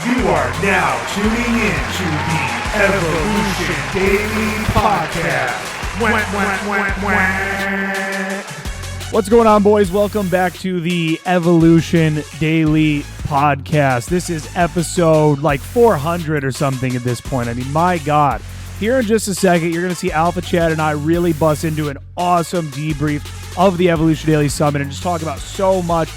You are now tuning in to the Evolution Daily Podcast. What's going on, boys? Welcome back to the Evolution Daily Podcast. This is episode like 400 or something at this point. I mean, my God. Here in just a second, you're going to see Alpha Chad and I really bust into an awesome debrief of the Evolution Daily Summit and just talk about so much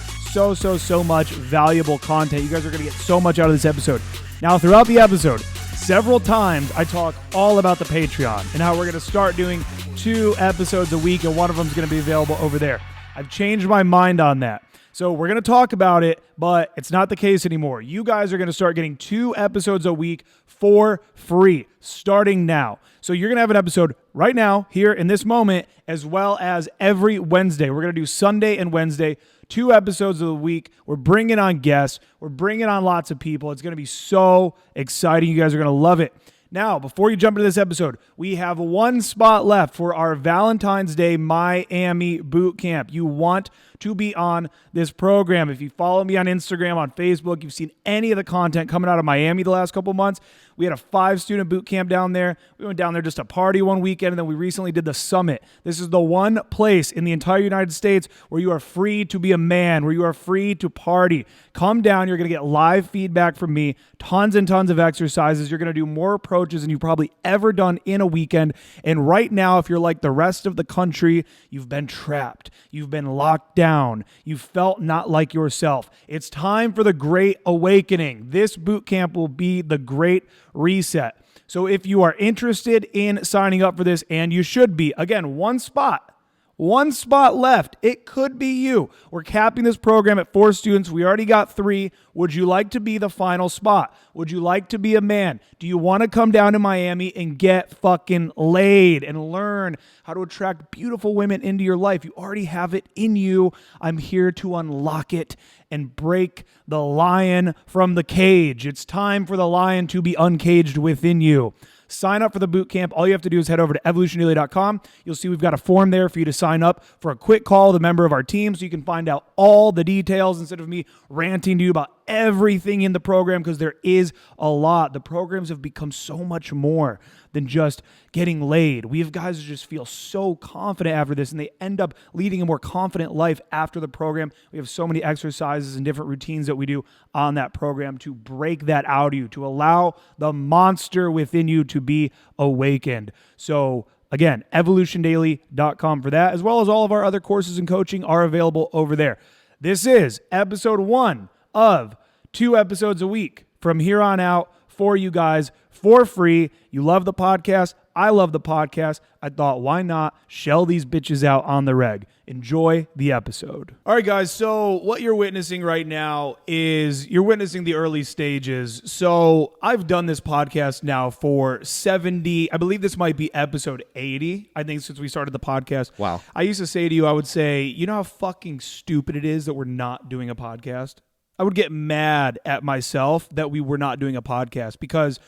valuable content. You guys are going to get so much out of this episode. Now, throughout the episode, several times I talk all about the Patreon and how we're going to start doing 2 episodes a week, and one of them is going to be available over there. I've changed my mind on that. So we're going to talk about it, but it's not the case anymore. You guys are going to start getting 2 episodes a week for free starting now. So you're going to have an episode right now, here in this moment, as well as every Wednesday. We're going to do Sunday and Wednesday, 2 episodes of the week. We're bringing on guests. We're bringing on lots of people. It's going to be so exciting. You guys are going to love it. Now, before you jump into this episode, we have 1 spot left for our Valentine's Day Miami boot camp. You want to be on this program. If you follow me on Instagram, on Facebook, you've seen any of the content coming out of Miami the last couple months. We had a 5-student boot camp down there. We went down there just to party one weekend, and then we recently did the summit. This is the one place in the entire United States where you are free to be a man, where you are free to party. Come down. You're going to get live feedback from me, tons and tons of exercises. You're going to do more approaches than you've probably ever done in a weekend. And right now, if you're like the rest of the country, you've been trapped. You've been locked down. You felt not like yourself. It's time for the Great Awakening. This boot camp will be the Great Reset. So if you are interested in signing up for this, and you should be, again, 1 spot left. It could be you. We're capping this program at 4 students. We already got 3. Would you like to be the final spot? Would you like to be a man? Do you want to come down to Miami and get fucking laid and learn how to attract beautiful women into your life? You already have it in you. I'm here to unlock it and break the lion from the cage. It's time for the lion to be uncaged within you. Sign up for the boot camp. All you have to do is head over to evolutiondaily.com. You'll see we've got a form there for you to sign up for a quick call with a member of our team so you can find out all the details instead of me ranting to you about everything in the program, because there is a lot. The programs have become so much more than just getting laid. We have guys who just feel so confident after this, and they end up leading a more confident life after the program. We have so many exercises and different routines that we do on that program to break that out of you, to allow the monster within you to be awakened. So again, evolutiondaily.com for that, as well as all of our other courses and coaching are available over there. This is episode 1 of 2 episodes a week from here on out for you guys for free. You love the podcast. I love the podcast. I thought, why not shell these bitches out on the reg? Enjoy the episode. All right, guys. So what you're witnessing right now is you're witnessing the early stages. So I've done this podcast now for 70. I believe this might be episode 80. I think since we started the podcast. Wow. I used to say to you, I would say, you know how fucking stupid it is that we're not doing a podcast? I would get mad at myself that we were not doing a podcast, because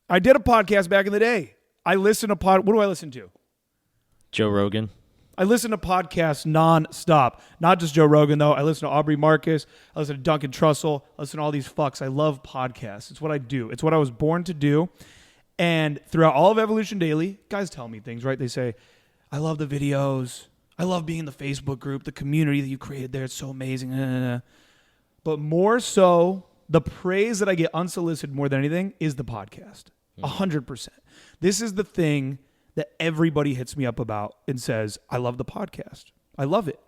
I did a podcast back in the day. I listen to what do I listen to? Joe Rogan. I listen to podcasts nonstop. Not just Joe Rogan, though. I listen to Aubrey Marcus. I listen to Duncan Trussell. I listen to all these fucks. I love podcasts. It's what I do. It's what I was born to do. And throughout all of Evolution Daily, guys tell me things, right? They say, I love the videos. I love being in the Facebook group, the community that you created there. It's so amazing. But more so, the praise that I get unsolicited more than anything is the podcast. 100%. This is the thing that everybody hits me up about and says, I love the podcast. I love it.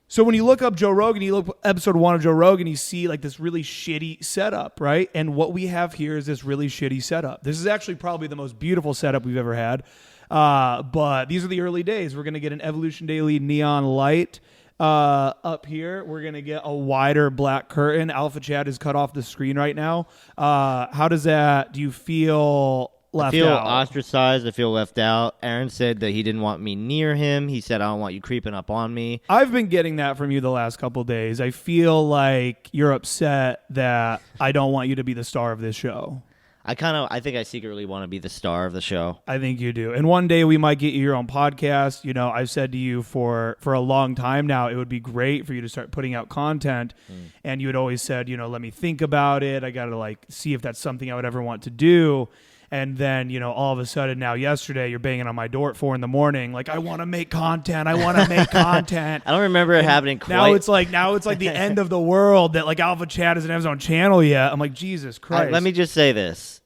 So when you look up Joe Rogan, you look episode 1 of Joe Rogan, you see like this really shitty setup, right? And what we have here is this really shitty setup. This is actually probably the most beautiful setup we've ever had. But these are the early days. We're going to get an Evolution Daily neon light up here. We're going to get a wider black curtain. Alpha Chad is cut off the screen right now. How does that, do you feel left out? I feel ostracized. I feel left out. Aaron said that he didn't want me near him. He said, I don't want you creeping up on me. I've been getting that from you the last couple of days. I feel like you're upset that I don't want you to be the star of this show. I think I secretly want to be the star of the show. I think you do. And one day we might get you your own podcast. You know, I've said to you for a long time now, it would be great for you to start putting out content. And you had always said, you know, let me think about it. I got to like see if that's something I would ever want to do. And then, you know, all of a sudden now yesterday you're banging on my door at 4 a.m. like, I want to make content. I want to make content. I don't remember it happening quite. Now it's like the end of the world that like Alpha Chat doesn't have his own channel yet. I'm like, Jesus Christ. Let me just say this.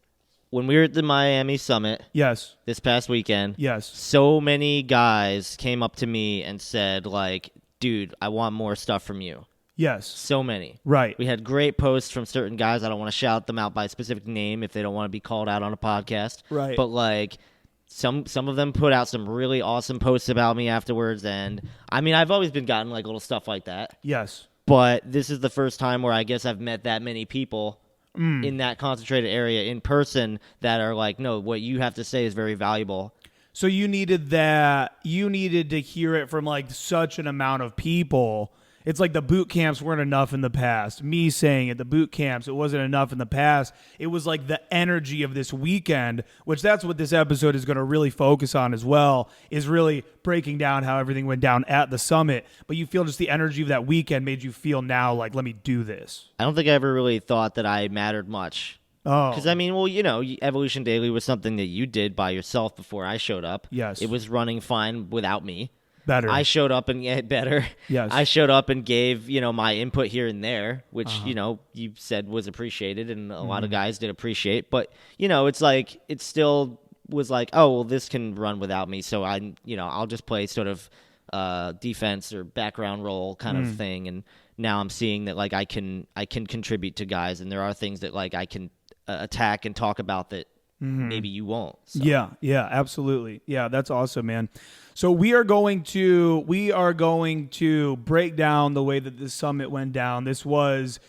When we were at the Miami Summit yes. this past weekend, yes. so many guys came up to me and said, like, dude, I want more stuff from you. Yes. So many. Right. We had great posts from certain guys. I don't want to shout them out by a specific name if they don't want to be called out on a podcast. Right. But, like, some of them put out some really awesome posts about me afterwards. And, I mean, I've always been gotten, like, little stuff like that. Yes. But this is the first time where I guess I've met that many people in that concentrated area in person that are like, no, what you have to say is very valuable. So you needed that. You needed to hear it from like such an amount of people. It's like the boot camps weren't enough in the past. Me saying it, the boot camps, it wasn't enough in the past. It was like the energy of this weekend, which that's what this episode is going to really focus on as well, is really breaking down how everything went down at the summit. But you feel just the energy of that weekend made you feel now like, let me do this. I don't think I ever really thought that I mattered much. Oh. Because, I mean, well, you know, Evolution Daily was something that you did by yourself before I showed up. Yes. It was running fine without me. Better. I showed up and better. Yes. I showed up and gave, you know, my input here and there, which, you know, you said was appreciated and a lot of guys did appreciate. But, you know, it's like, it still was like, oh, well, this can run without me. So I'll just play sort of defense or background role kind of thing. And now I'm seeing that like I can contribute to guys, and there are things that like I can attack and talk about that maybe you won't. So. Yeah, absolutely. Yeah, that's awesome, man. So we are going to break down the way that this summit went down. This was,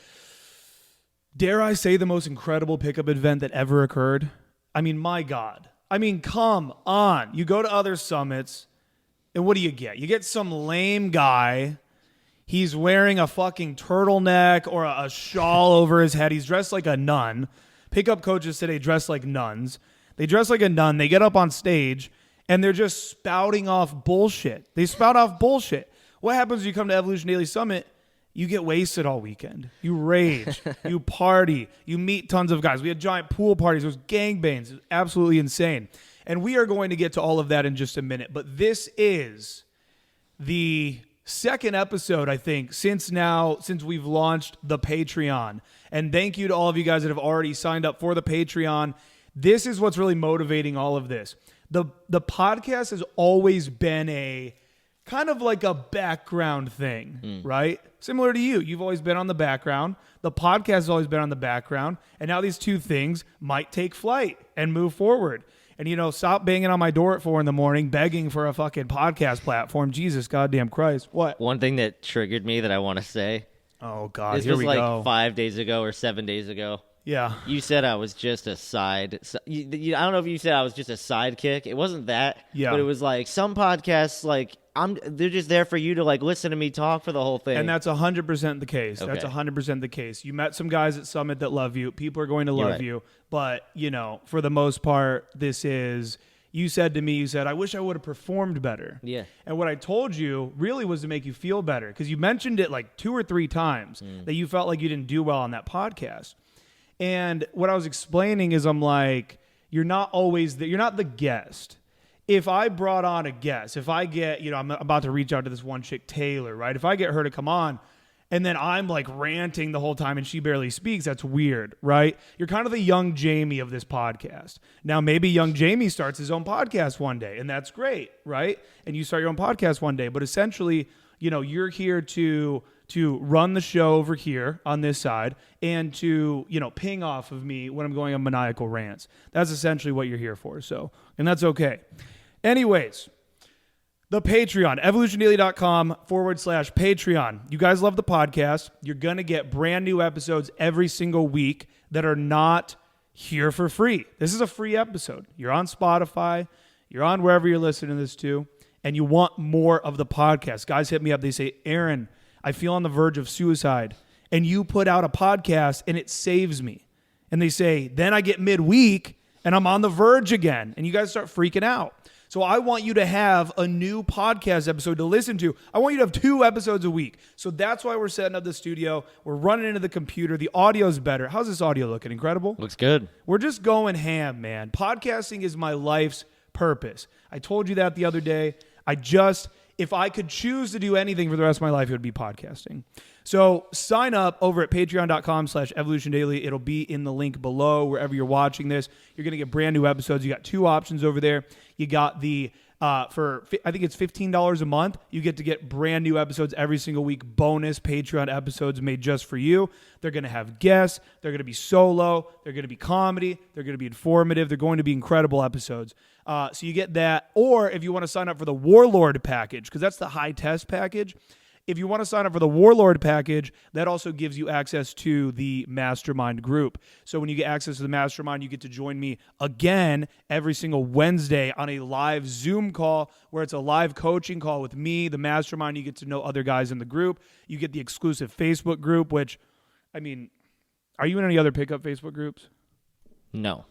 dare I say, the most incredible pickup event that ever occurred. I mean, my God. I mean, come on. You go to other summits, and what do you get? You get some lame guy. He's wearing a fucking turtleneck or a shawl over his head. He's dressed like a nun. Pickup coaches today dress like nuns. They dress like a nun. They get up on stage, and they're just spouting off bullshit. They spout off bullshit. What happens when you come to Evolution Daily Summit? You get wasted all weekend. You rage. You party. You meet tons of guys. We had giant pool parties. It was gangbangs. It was absolutely insane. And we are going to get to all of that in just a minute. But this is the second episode, I think, since we've launched the Patreon. And thank you to all of you guys that have already signed up for the Patreon. This is what's really motivating all of this. The podcast has always been a kind of like a background thing, right? Similar to you. You've always been on the background. The podcast has always been on the background. And now these two things might take flight and move forward. And, you know, stop banging on my door at 4 a.m, begging for a fucking podcast platform. Jesus goddamn Christ. What? One thing that triggered me that I want to say. Oh, God. This Here was we like go. 5 days ago or 7 days ago. Yeah. You said I was just a side. I don't know if you said I was just a sidekick. It wasn't that. Yeah. But it was like some podcasts, like they're just there for you to like listen to me talk for the whole thing. And that's 100% the case. Okay. That's 100% the case. You met some guys at Summit that love you. People are going to You're love right. you. But, you know, for the most part, this is, you said to me, I wish I would have performed better. Yeah. And what I told you really was to make you feel better, because you mentioned it like 2 or 3 times that you felt like you didn't do well on that podcast. And what I was explaining is I'm like, you're not the guest. If I brought on a guest, if I get, you know, I'm about to reach out to this one chick, Taylor, right? If I get her to come on and then I'm like ranting the whole time and she barely speaks, that's weird, right? You're kind of the young Jamie of this podcast. Now, maybe young Jamie starts his own podcast one day, and that's great, right? And you start your own podcast one day. But essentially, you know, you're here to run the show over here on this side and to, you know, ping off of me when I'm going on maniacal rants. That's essentially what you're here for. So, and that's okay. Anyways, the Patreon, evolutiondaily.com/Patreon. You guys love the podcast. You're going to get brand new episodes every single week that are not here for free. This is a free episode. You're on Spotify. You're on wherever you're listening to this to, and you want more of the podcast. Guys hit me up. They say, Aaron, I feel on the verge of suicide, and you put out a podcast and it saves me. and they say, then I get midweek and I'm on the verge again, and you guys start freaking out. So I want you to have a new podcast episode to listen to. I want you to have 2 episodes a week. So that's why we're setting up the studio. We're running into the computer. The audio's better. How's this audio looking? Incredible? Looks good. We're just going ham, man. Podcasting is my life's purpose. I told you that the other day. If I could choose to do anything for the rest of my life, it would be podcasting. So sign up over at patreon.com/evolutiondaily. It'll be in the link below wherever you're watching this. You're going to get brand new episodes. You got 2 options over there. You got the, for I think it's $15 a month, you get to get brand new episodes every single week, bonus Patreon episodes made just for you. They're going to have guests. They're going to be solo. They're going to be comedy. They're going to be informative. They're going to be incredible episodes. So you get that. Or if you want to sign up for the Warlord package, because that's the high test package. If you want to sign up for the Warlord package, that also gives you access to the mastermind group. So when you get access to the mastermind, you get to join me again every single Wednesday on a live Zoom call where it's a live coaching call with me, the mastermind. You get to know other guys in the group. You get the exclusive Facebook group, which, I mean, are you in any other pickup Facebook groups? No.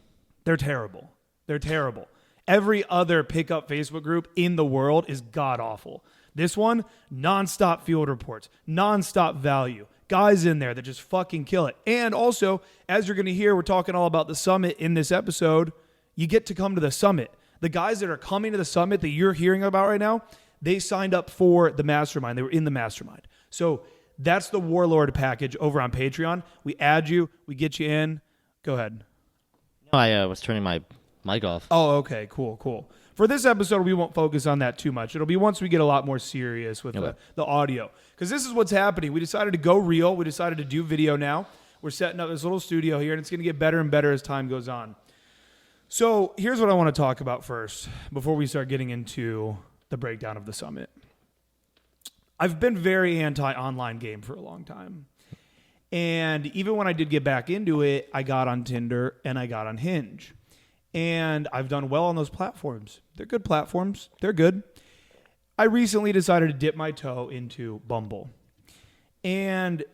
They're terrible. They're terrible. Every other pickup Facebook group in the world is god-awful. This one, nonstop field reports, nonstop value. Guys in there that just fucking kill it. And also, as you're going to hear, we're talking all about the summit in this episode. You get to come to the summit. The guys that are coming to the summit that you're hearing about right now, they signed up for the mastermind. They were in the mastermind. So that's the Warlord package over on Patreon. We add you. We get you in. Go ahead. No, I was turning my mic off. Oh, okay. Cool. For this episode, we won't focus on that too much. It'll be once we get a lot more serious with the audio. Because this is what's happening. We decided to go real. We decided to do video now. We're setting up this little studio here, and it's going to get better and better as time goes on. So here's what I want to talk about first before we start getting into the breakdown of the summit. I've been very anti-online game for a long time. And even when I did get back into it, I got on Tinder and I got on Hinge. And I've done well on those platforms. They're good platforms. They're good. I recently decided to dip my toe into Bumble. And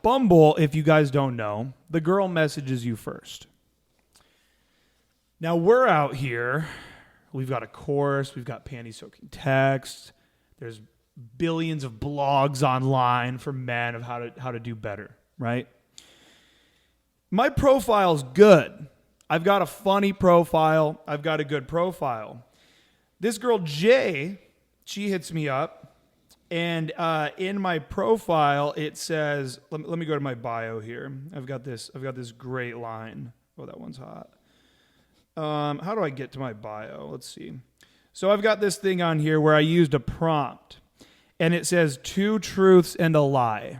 Bumble, if you guys don't know, the girl messages you first. Now, we're out here. We've got a course. We've got panty-soaking text. There's billions of blogs online for men of how to do better, right? My profile's good. I've got a funny profile. I've got a good profile. This girl, Jay, she hits me up. And in my profile, it says, let me go to my bio here. I've got this great line. Oh, that one's hot. How do I get to my bio? Let's see. So I've got this thing on here where I used a prompt. And it says 2 truths and a lie.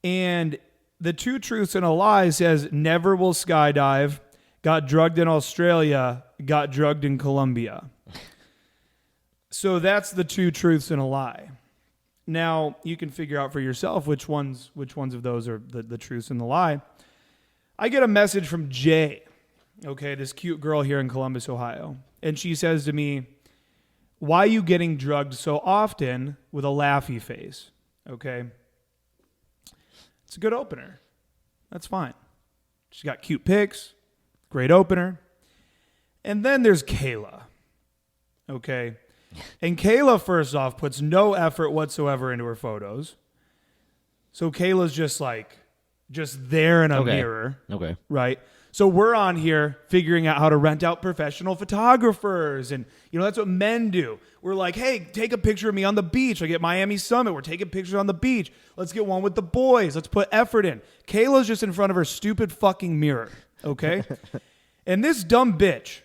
And the 2 truths and a lie says never will skydive, got drugged in Australia, got drugged in Colombia. So that's the 2 truths and a lie. Now, you can figure out for yourself which ones of those are the truths and the lie. I get a message from Jay, okay, this cute girl here in Columbus, Ohio. And she says to me, why are you getting drugged so often, with a laughy face? Okay. It's a good opener. That's fine. She's got cute pics. Great opener. And then there's Kayla. Okay. And Kayla, first off, puts no effort whatsoever into her photos. So Kayla's just there in a mirror. Okay. Right? So we're on here figuring out how to rent out professional photographers. And, that's what men do. We're like, hey, take a picture of me on the beach. Like at Miami Summit, we're taking pictures on the beach. Let's get one with the boys. Let's put effort in. Kayla's just in front of her stupid fucking mirror. Okay? And this dumb bitch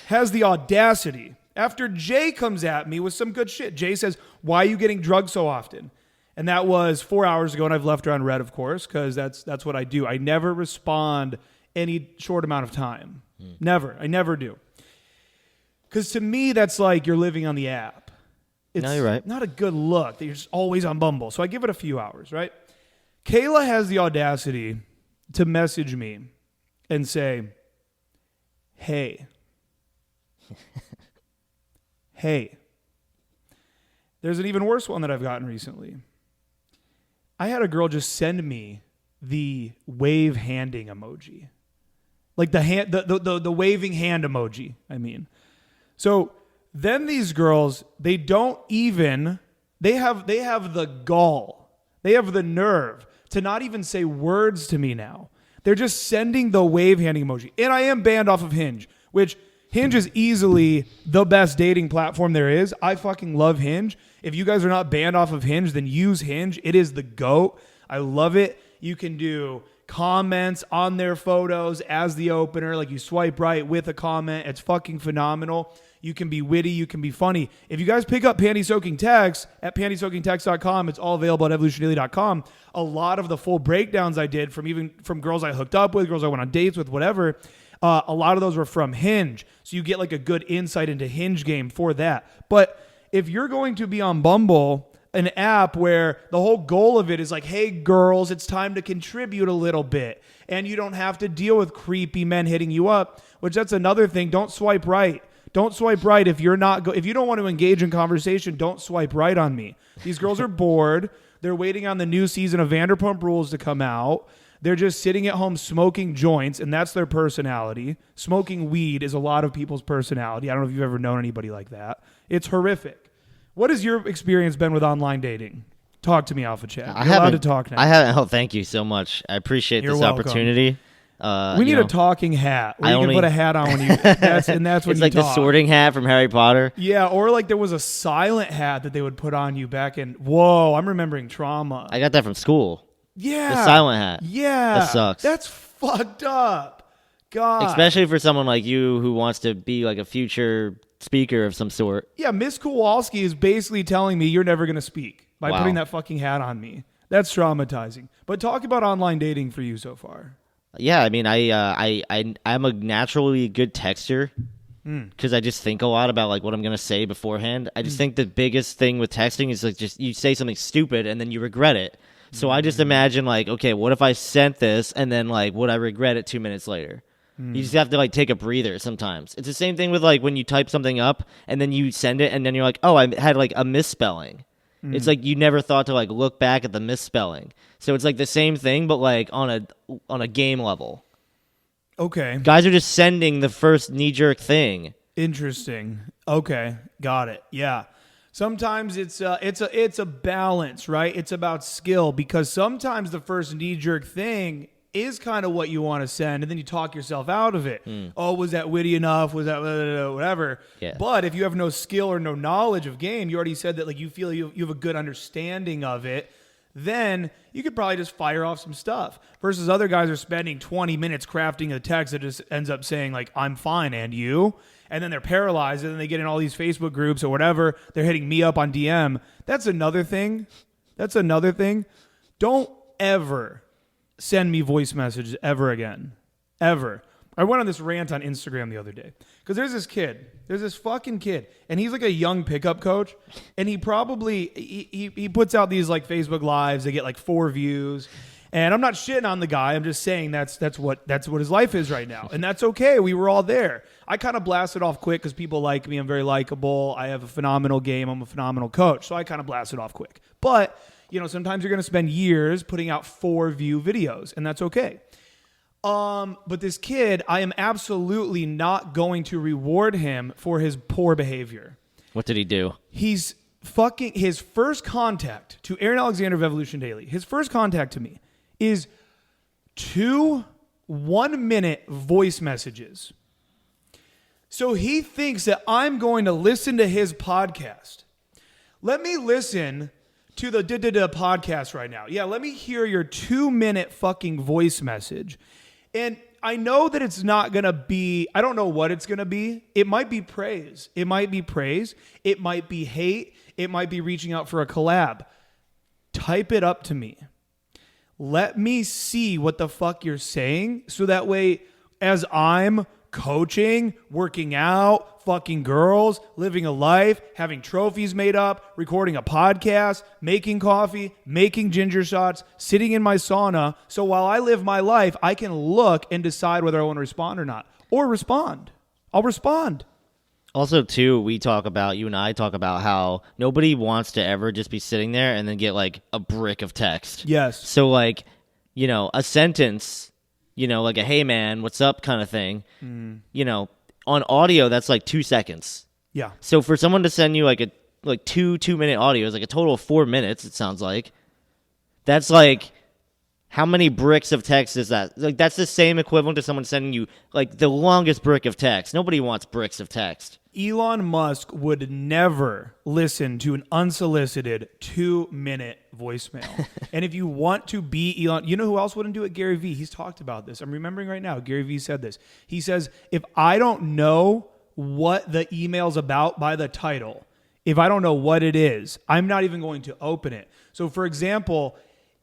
has the audacity. After Jay comes at me with some good shit. Jay says, why are you getting drugged so often? And that was 4 hours ago, and I've left her on red, of course, because that's what I do. I never respond any short amount of time. Never. I never do. Because to me, that's like you're living on the app. It's no, you're right. Not a good look that you're just always on Bumble. So I give it a few hours, right? Kayla has the audacity to message me and say, hey. Hey. There's an even worse one that I've gotten recently. I had a girl just send me the wave handing emoji. Like the waving hand emoji, I mean. So then these girls, they have the gall. They have the nerve to not even say words to me now. They're just sending the wave handing emoji. And I am banned off of Hinge, which Hinge is easily the best dating platform there is. I fucking love Hinge. If you guys are not banned off of Hinge, then use Hinge. It is the GOAT. I love it. You can do comments on their photos as the opener. Like you swipe right with a comment. It's fucking phenomenal. You can be witty. You can be funny. If you guys pick up Panty Soaking Text at pantysoakingtext.com, it's all available at evolutiondaily.com. A lot of the full breakdowns I did from girls I hooked up with, girls I went on dates with, whatever, a lot of those were from Hinge. So you get like a good insight into Hinge game for that. But if you're going to be on Bumble, an app where the whole goal of it is like, hey, girls, it's time to contribute a little bit. And you don't have to deal with creepy men hitting you up, which that's another thing. Don't swipe right. Don't swipe right if you're not if you don't want to engage in conversation. Don't swipe right on me. These girls are bored. They're waiting on the new season of Vanderpump Rules to come out. They're just sitting at home smoking joints, and that's their personality. Smoking weed is a lot of people's personality. I don't know if you've ever known anybody like that. It's horrific. What has your experience been with online dating? Talk to me, Alpha Chat. You're allowed to talk now. I haven't. Oh, thank you so much. I appreciate this opportunity. We need a talking hat. Where you can put a hat on when you. That's when it's you like talk. the sorting hat from Harry Potter. Yeah, or like there was a silent hat that they would put on you back in. Whoa, I'm remembering trauma. I got that from school. Yeah, the silent hat. Yeah, that sucks. That's fucked up. God, especially for someone like you who wants to be like a future speaker of some sort. Yeah, Miss Kowalski is basically telling me you're never gonna speak by putting that fucking hat on me. That's traumatizing. But talk about online dating for you so far. Yeah, I mean, I'm a naturally good texter because I just think a lot about like what I'm gonna say beforehand. I just think the biggest thing with texting is like just you say something stupid and then you regret it. So I just imagine like, okay, what if I sent this and then like would I regret it 2 minutes later? You just have to like take a breather sometimes. It's the same thing with like when you type something up and then you send it and then you're like, oh, I had like a misspelling. It's like you never thought to like look back at the misspelling. So it's like the same thing, but like on a game level. Okay. Guys are just sending the first knee-jerk thing. Interesting. Okay, got it. Yeah. Sometimes it's a balance, right? It's about skill because sometimes the first knee-jerk thing is kind of what you want to send, and then you talk yourself out of it. Oh, was that witty enough? Was that whatever? Yeah. But if you have no skill or no knowledge of game, you already said that like you feel you have a good understanding of it, then you could probably just fire off some stuff. Versus other guys are spending 20 minutes crafting a text that just ends up saying like, I'm fine, and you? And then they're paralyzed, and then they get in all these Facebook groups or whatever. They're hitting me up on DM. That's another thing. Don't ever send me voice messages ever again. Ever. I went on this rant on Instagram the other day because there's this fucking kid, and he's like a young pickup coach, and he probably he puts out these like Facebook lives. They get like 4 views, and I'm not shitting on the guy. I'm just saying that's what his life is right now, and that's okay. We were all there. I kind of blasted off quick because people like me. I'm very likable. I have a phenomenal game. I'm a phenomenal coach, so I kind of blasted off quick. But you know, sometimes you're going to spend years putting out 4-view videos, and that's okay. But this kid, I am absolutely not going to reward him for his poor behavior. What did he do? His first contact to Aaron Alexander of Evolution Daily, his first contact to me is 2 1-minute voice messages. So he thinks that I'm going to listen to his podcast. Let me listen to the podcast right now. Yeah, let me hear your 2-minute fucking voice message. And I know that it's not going to be, I don't know what it's going to be. It might be praise. It might be hate. It might be reaching out for a collab. Type it up to me. Let me see what the fuck you're saying. So that way, as I'm coaching, working out, fucking girls, living a life, having trophies made up, recording a podcast, making coffee, making ginger shots, sitting in my sauna. So while I live my life, I can look and decide whether I want to respond or not. Or respond. I'll respond. Also, too, you and I talk about how nobody wants to ever just be sitting there and then get like a brick of text. Yes. So like, a sentence, like a "Hey man, what's up" kind of thing, on audio that's like 2 seconds. Yeah. So for someone to send you like a 2-minute audio, like a total of 4 minutes, it sounds like. That's like, how many bricks of text is that? Like, that's the same equivalent to someone sending you like the longest brick of text. Nobody wants bricks of text. Elon Musk would never listen to an unsolicited 2-minute voicemail. And if you want to be Elon, you know who else wouldn't do it? Gary Vee. He's talked about this. I'm remembering right now. Gary Vee said this. He says, if I don't know what the email's about by the title, if I don't know what it is, I'm not even going to open it. So for example,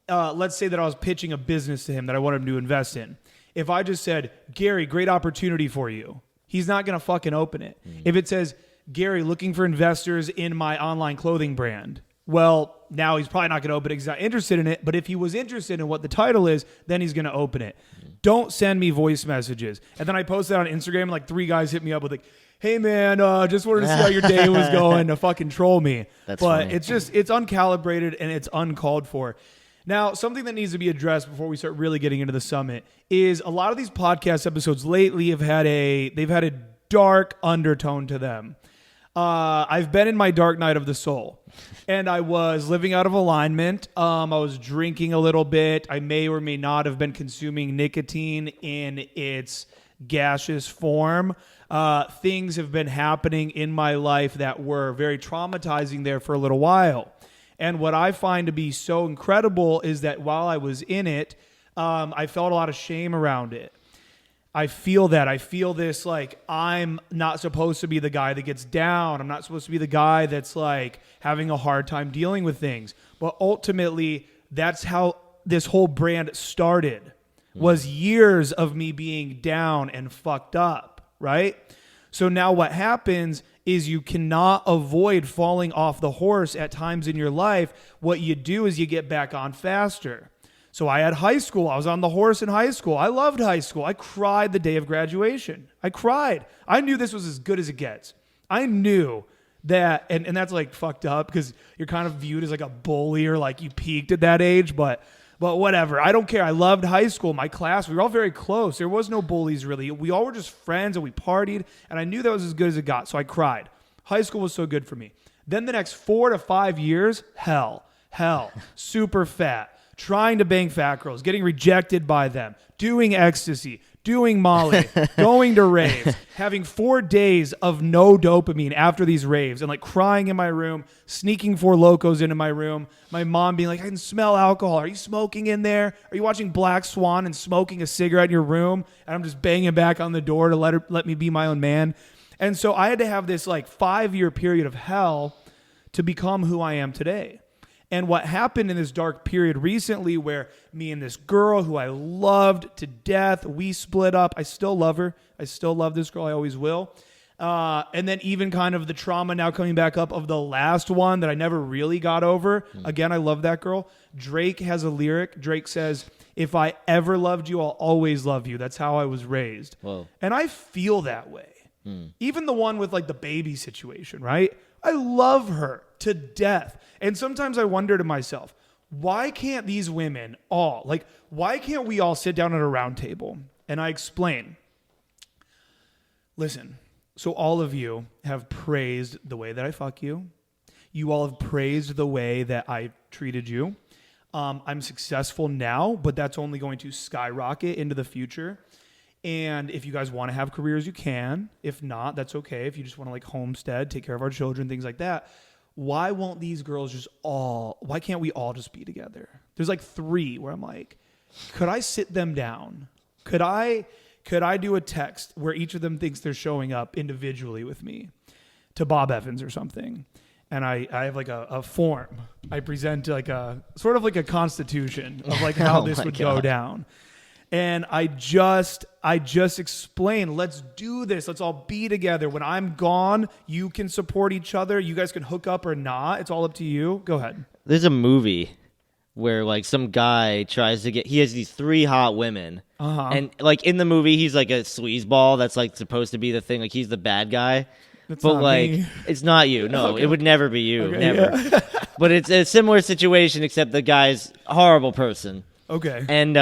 let's say that I was pitching a business to him that I want him to invest in. If I just said, Gary, great opportunity for you, he's not going to fucking open it. If it says, Gary, looking for investors in my online clothing brand, well, now he's probably not going to open it because he's not interested in it. But if he was interested in what the title is, then he's going to open it. Don't send me voice messages. And then I posted on Instagram, and like 3 guys hit me up with like, hey man, just wanted to see how your day was going, to fucking troll me. That's but funny. it's uncalibrated and it's uncalled for. Now, something that needs to be addressed before we start really getting into the summit is a lot of these podcast episodes lately they've had a dark undertone to them. I've been in my dark night of the soul, and I was living out of alignment. I was drinking a little bit. I may or may not have been consuming nicotine in its gaseous form. Things have been happening in my life that were very traumatizing there for a little while. And what I find to be so incredible is that while I was in it, I felt a lot of shame around it. I feel that. I feel this like I'm not supposed to be the guy that gets down. I'm not supposed to be the guy that's like having a hard time dealing with things. But ultimately, that's how this whole brand started, was years of me being down and fucked up, right? So now what happens is you cannot avoid falling off the horse at times in your life. What you do is you get back on faster. So I had high school. I was on the horse in high school. I loved high school. I cried the day of graduation. I cried. I knew this was as good as it gets. I knew that, and that's like fucked up because you're kind of viewed as like a bully or like you peaked at that age, but whatever. I don't care. I loved high school. My class, we were all very close. There was no bullies really. We all were just friends and we partied, and I knew that was as good as it got, so I cried. High school was so good for me. Then the next 4 to 5 years, hell, super fat. Trying to bang fat girls, getting rejected by them, doing ecstasy, doing Molly, going to raves, having 4 days of no dopamine after these raves, and like crying in my room, sneaking 4 Locos into my room, my mom being like, I can smell alcohol. Are you smoking in there? Are you watching Black Swan and smoking a cigarette in your room? And I'm just banging back on the door to let me be my own man. And so I had to have this like 5-year period of hell to become who I am today. And what happened in this dark period recently where me and this girl who I loved to death, we split up. I still love her. I still love this girl. I always will. And then even kind of the trauma now coming back up of the last one that I never really got over. Again, I love that girl. Drake has a lyric. Drake says, if I ever loved you, I'll always love you. That's how I was raised. Whoa. And I feel that way. Even the one with like the baby situation, right? I love her to death. And sometimes I wonder to myself, why can't these women all, like, why can't we all sit down at a round table? And I explain. Listen, so all of you have praised the way that I fuck you. You all have praised the way that I treated you. I'm successful now, but that's only going to skyrocket into the future. And if you guys want to have careers, you can. If not, that's okay. If you just want to like homestead, take care of our children, things like that. Why won't these girls why can't we all just be together? There's like 3 where I'm like, could I sit them down? Could I do a text where each of them thinks they're showing up individually with me to Bob Evans or something? And I have like a form. I present like a sort of like a constitution of like how this would go down. And I just explain, let's do this. Let's all be together. When I'm gone, you can support each other. You guys can hook up or not. It's all up to you. Go ahead. There's a movie where like some guy he has these 3 hot women. And like in the movie, he's like a sleazeball that's like supposed to be the thing. Like he's the bad guy. That's but not like, me. It's not you. No, Okay. It would never be you. Okay, never. yeah. But it's a similar situation, except the guy's a horrible person. Okay. And,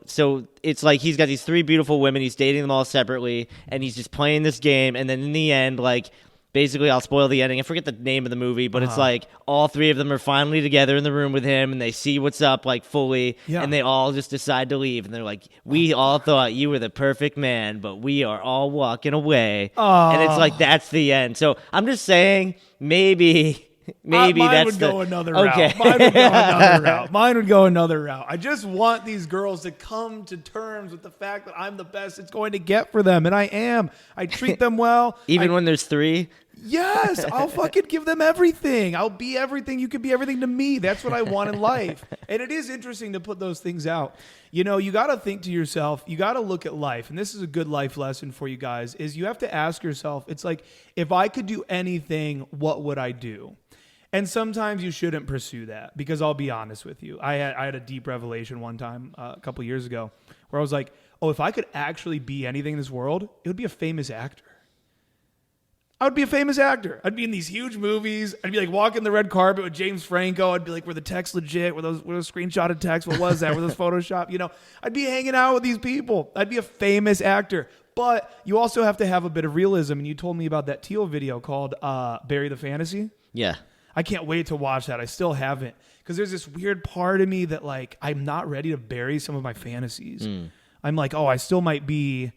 so it's like he's got these 3 beautiful women. He's dating them all separately, and he's just playing this game. And then in the end, like, basically, I'll spoil the ending. I forget the name of the movie, but it's like all 3 of them are finally together in the room with him, and they see what's up, like, fully, and they all just decide to leave. And they're like, we all thought you were the perfect man, but we are all walking away. And it's like, that's the end. So I'm just saying, maybe Mine that's would go another route. Okay. Mine would go another route. Mine would go another route. I just want these girls to come to terms with the fact that I'm the best it's going to get for them, and I am. I treat them well. Even when there's 3? Yes, I'll fucking give them everything. I'll be everything. You can be everything to me. That's what I want in life. And it is interesting to put those things out. You know, you got to think to yourself, you got to look at life. And this is a good life lesson for you guys, is you have to ask yourself, it's like, if I could do anything, what would I do? And sometimes you shouldn't pursue that, because I'll be honest with you. I had a deep revelation one time a couple years ago where I was like, oh, if I could actually be anything in this world, it would be a famous actor. I would be a famous actor. I'd be in these huge movies. I'd be like walking the red carpet with James Franco. I'd be like, were the texts legit? Were those screenshotted texts? What was that? Were those Photoshop? You know, I'd be hanging out with these people. I'd be a famous actor. But you also have to have a bit of realism. And you told me about that Teal video called Bury the Fantasy. Yeah. I can't wait to watch that. I still haven't. Because there's this weird part of me that, like, I'm not ready to bury some of my fantasies. I'm like, oh, I still might be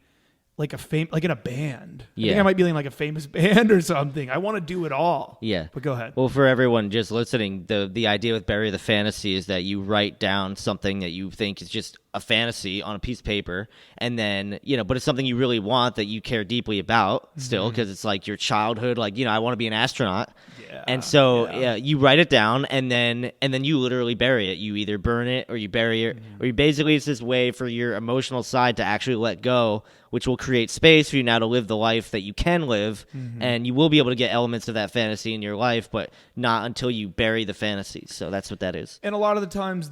like like in a band. I think I might be in like a famous band or something. I want to do it all. Yeah. But go ahead. Well, for everyone just listening, the idea with Bury the Fantasy is that you write down something that you think is just a fantasy on a piece of paper, and then, but it's something you really want, that you care deeply about still, because it's like your childhood, like, I want to be an astronaut. Yeah. And so you write it down, and then you literally bury it. You either burn it or you bury it, or you basically, it's this way for your emotional side to actually let go, which will create space for you now to live the life that you can live, and you will be able to get elements of that fantasy in your life, but not until you bury the fantasy. So that's what that is. And a lot of the times,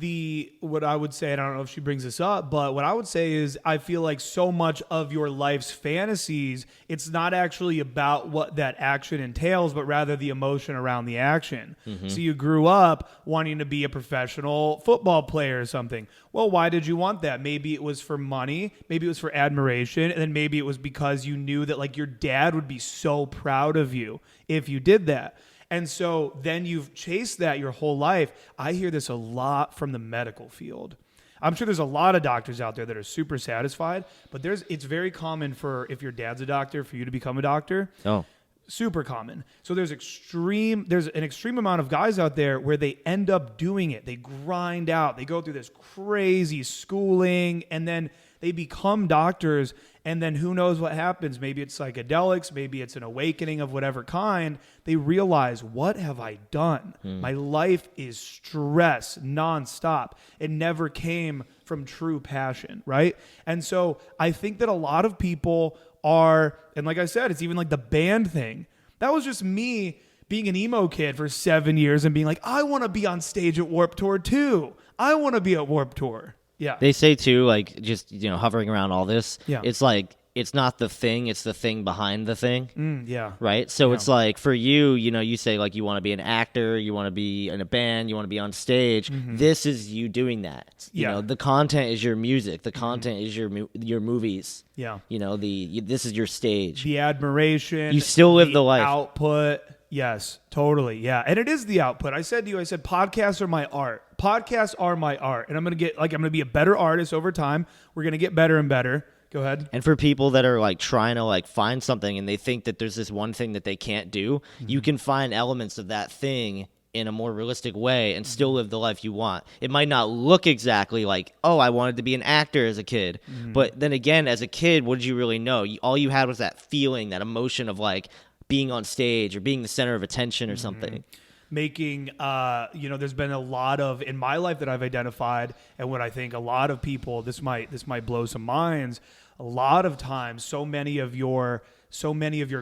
what I would say, and I don't know if she brings this up, but what I would say is, I feel like so much of your life's fantasies, it's not actually about what that action entails, but rather the emotion around the action. So you grew up wanting to be a professional football player or something. Well, why did you want that? Maybe it was for money, maybe it was for admiration, and then maybe it was because you knew that, like, your dad would be so proud of you if you did that. And so then you've chased that your whole life. I hear this a lot from the medical field. I'm sure there's a lot of doctors out there that are super satisfied, but it's very common for, if your dad's a doctor, for you to become a doctor. Oh. Super common. So there's an extreme amount of guys out there where they end up doing it. They grind out. They go through this crazy schooling, and then they become doctors, and then who knows what happens. Maybe it's psychedelics. Maybe it's an awakening of whatever kind. They realize, what have I done? My life is stress nonstop. It never came from true passion, right? And so I think that a lot of people are, and like I said, it's even like the band thing. That was just me being an emo kid for 7 years and being like, I want to be on stage at Warped Tour too. I want to be at Warped Tour. Yeah. They say too, like, just, hovering around all this, yeah. It's like, it's not the thing, it's the thing behind the thing. Yeah. Right? So it's like, for you, you say, like, you want to be an actor, you want to be in a band, you want to be on stage. This is you doing that. You know, the content is your music. The content is your movies. Yeah. This is your stage. The admiration. You still live the life. Output. Yes, totally. Yeah. And it is the output. I said podcasts are my art. Podcasts are my art. And I'm going to be a better artist over time. We're going to get better and better. Go ahead. And for people that are like trying to like find something and they think that there's this one thing that they can't do, you can find elements of that thing in a more realistic way and still live the life you want. It might not look exactly like, oh, I wanted to be an actor as a kid. But then again, as a kid, what did you really know? All you had was that feeling, that emotion of like being on stage or being the center of attention or something. Making, there's been a lot of, in my life that I've identified, and what I think a lot of people, this might blow some minds, a lot of times, so many of your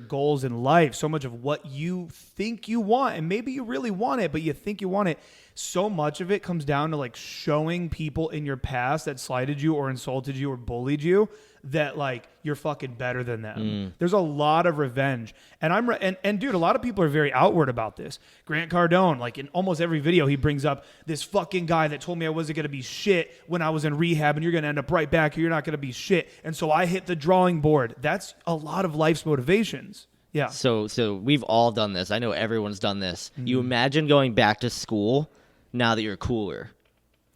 goals in life, so much of what you think you want, and maybe you really want it, but you think you want it, so much of it comes down to like showing people in your past that slighted you or insulted you or bullied you that like you're fucking better than them. There's a lot of revenge, and dude, a lot of people are very outward about this. Grant Cardone, like in almost every video, he brings up this fucking guy that told me I wasn't gonna be shit when I was in rehab, and you're gonna end up right back here. You're not gonna be shit, and so I hit the drawing board. That's a lot of life's motivations. Yeah. So we've all done this. I know everyone's done this. You imagine going back to school now that you're cooler.